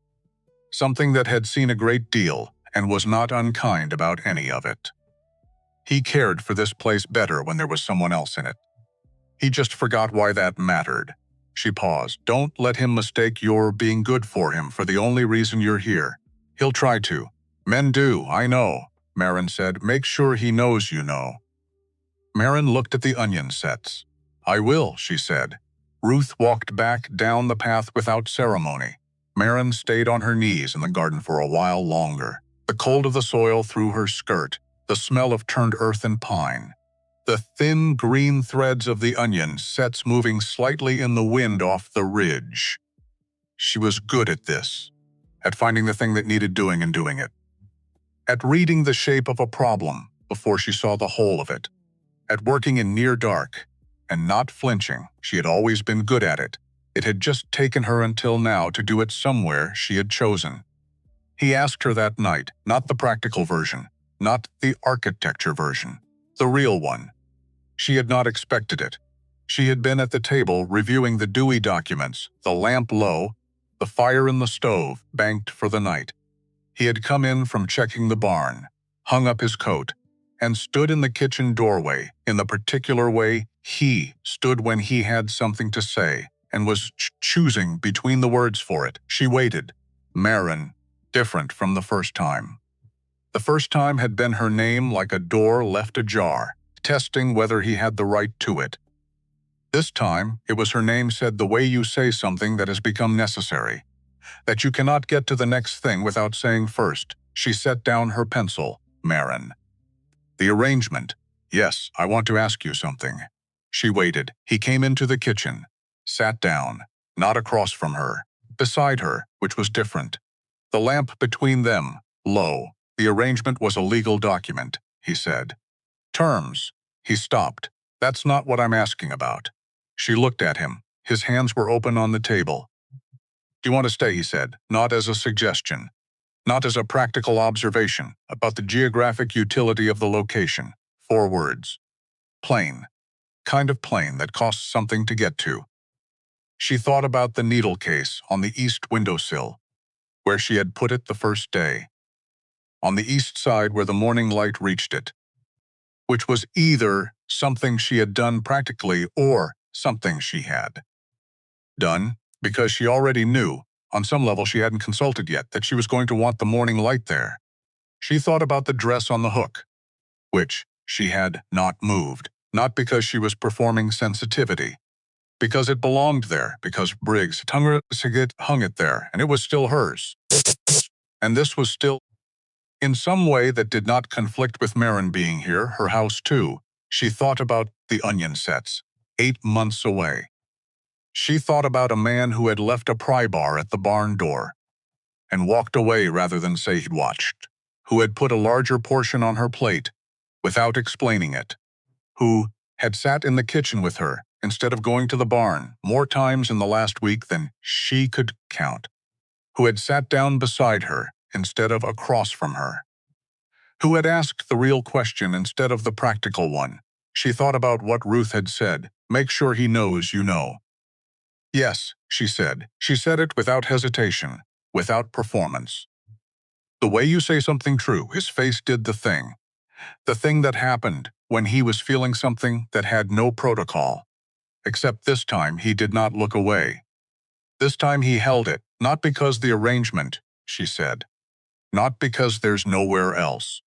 Something that had seen a great deal and was not unkind about any of it. He cared for this place better when there was someone else in it. He just forgot why that mattered. She paused. "Don't let him mistake your being good for him for the only reason you're here. He'll try to." "Men do, I know," Maren said. "Make sure he knows you know." Maren looked at the onion sets. "I will," she said. Ruth walked back down the path without ceremony. Maren stayed on her knees in the garden for a while longer. The cold of the soil through her skirt, the smell of turned earth and pine. The thin green threads of the onion sets moving slightly in the wind off the ridge. She was good at this, at finding the thing that needed doing and doing it. At reading the shape of a problem before she saw the whole of it. At working in near dark, and not flinching. She had always been good at it. It had just taken her until now to do it somewhere she had chosen. He asked her that night, not the practical version, not the architecture version, the real one. She had not expected it. She had been at the table reviewing the Dewey documents, the lamp low, the fire in the stove banked for the night. He had come in from checking the barn, hung up his coat, and stood in the kitchen doorway in the particular way he stood when he had something to say and was choosing between the words for it. She waited. Maren, different from the first time. The first time had been her name like a door left ajar, testing whether he had the right to it. This time, it was her name said the way you say something that has become necessary. That you cannot get to the next thing without saying first. She set down her pencil. Marin. The arrangement. Yes, I want to ask you something. She waited. He came into the kitchen. Sat down. Not across from her. Beside her, which was different. The lamp between them, low. The arrangement was a legal document, he said. Terms. He stopped. That's not what I'm asking about. She looked at him. His hands were open on the table. Do you want to stay, he said, not as a suggestion. Not as a practical observation about the geographic utility of the location. 4 words. Plain. Kind of plane that costs something to get to. She thought about the needle case on the east windowsill, where she had put it the first day. On the east side where the morning light reached it. Which was either something she had done practically or something she had done because she already knew, on some level she hadn't consulted yet, that she was going to want the morning light there. She thought about the dress on the hook, which she had not moved, not because she was performing sensitivity, because it belonged there, because Briggs hung it there, and it was still hers. And this was still, in some way that did not conflict with Marin being here, her house too. She thought about the onion sets, 8 months away. She thought about a man who had left a pry bar at the barn door and walked away rather than say he'd watched, who had put a larger portion on her plate without explaining it, who had sat in the kitchen with her instead of going to the barn more times in the last week than she could count, who had sat down beside her instead of across from her, who had asked the real question instead of the practical one. She thought about what Ruth had said, make sure he knows you know. Yes, she said. She said it without hesitation, without performance. The way you say something true, his face did the thing that happened when he was feeling something that had no protocol. Except this time he did not look away. This time he held it, not because the arrangement, she said. Not because there's nowhere else.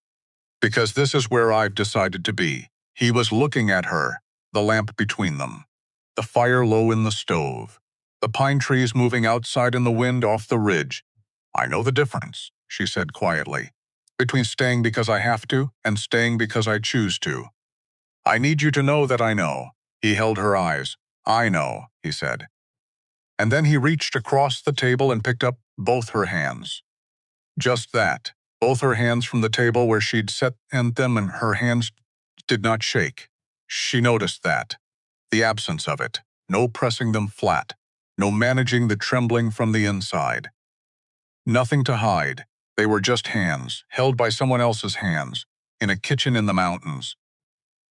Because this is where I've decided to be. He was looking at her, the lamp between them. The fire low in the stove. The pine trees moving outside in the wind off the ridge. I know the difference, she said quietly, between staying because I have to and staying because I choose to. I need you to know that I know. He held her eyes. I know, he said. And then he reached across the table and picked up both her hands. Just that, both her hands from the table where she'd set them, and her hands did not shake. She noticed that. The absence of it. No pressing them flat. No managing the trembling from the inside. Nothing to hide. They were just hands, held by someone else's hands, in a kitchen in the mountains.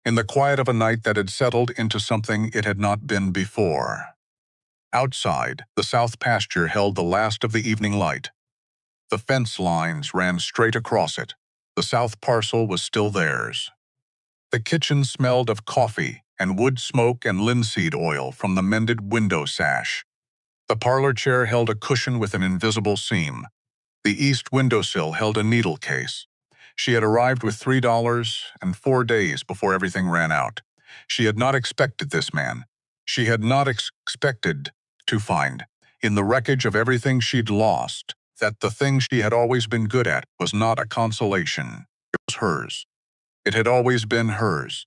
In the quiet of a night that had settled into something it had not been before. Outside, the south pasture held the last of the evening light. The fence lines ran straight across it. The south parcel was still theirs. The kitchen smelled of coffee and wood smoke and linseed oil from the mended window sash. The parlor chair held a cushion with an invisible seam. The east windowsill held a needle case. She had arrived with $3 and 4 days before everything ran out. She had not expected this man. She had not expected to find, in the wreckage of everything she'd lost, that the thing she had always been good at was not a consolation. It was hers. It had always been hers.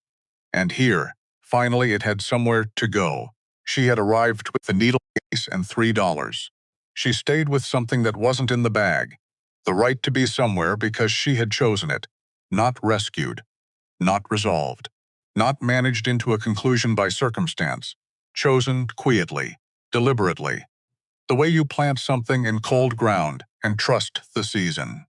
And here, finally, it had somewhere to go. She had arrived with the needle case and $3. She stayed with something that wasn't in the bag. The right to be somewhere because she had chosen it. Not rescued. Not resolved. Not managed into a conclusion by circumstance. Chosen quietly, deliberately. The way you plant something in cold ground and trust the season.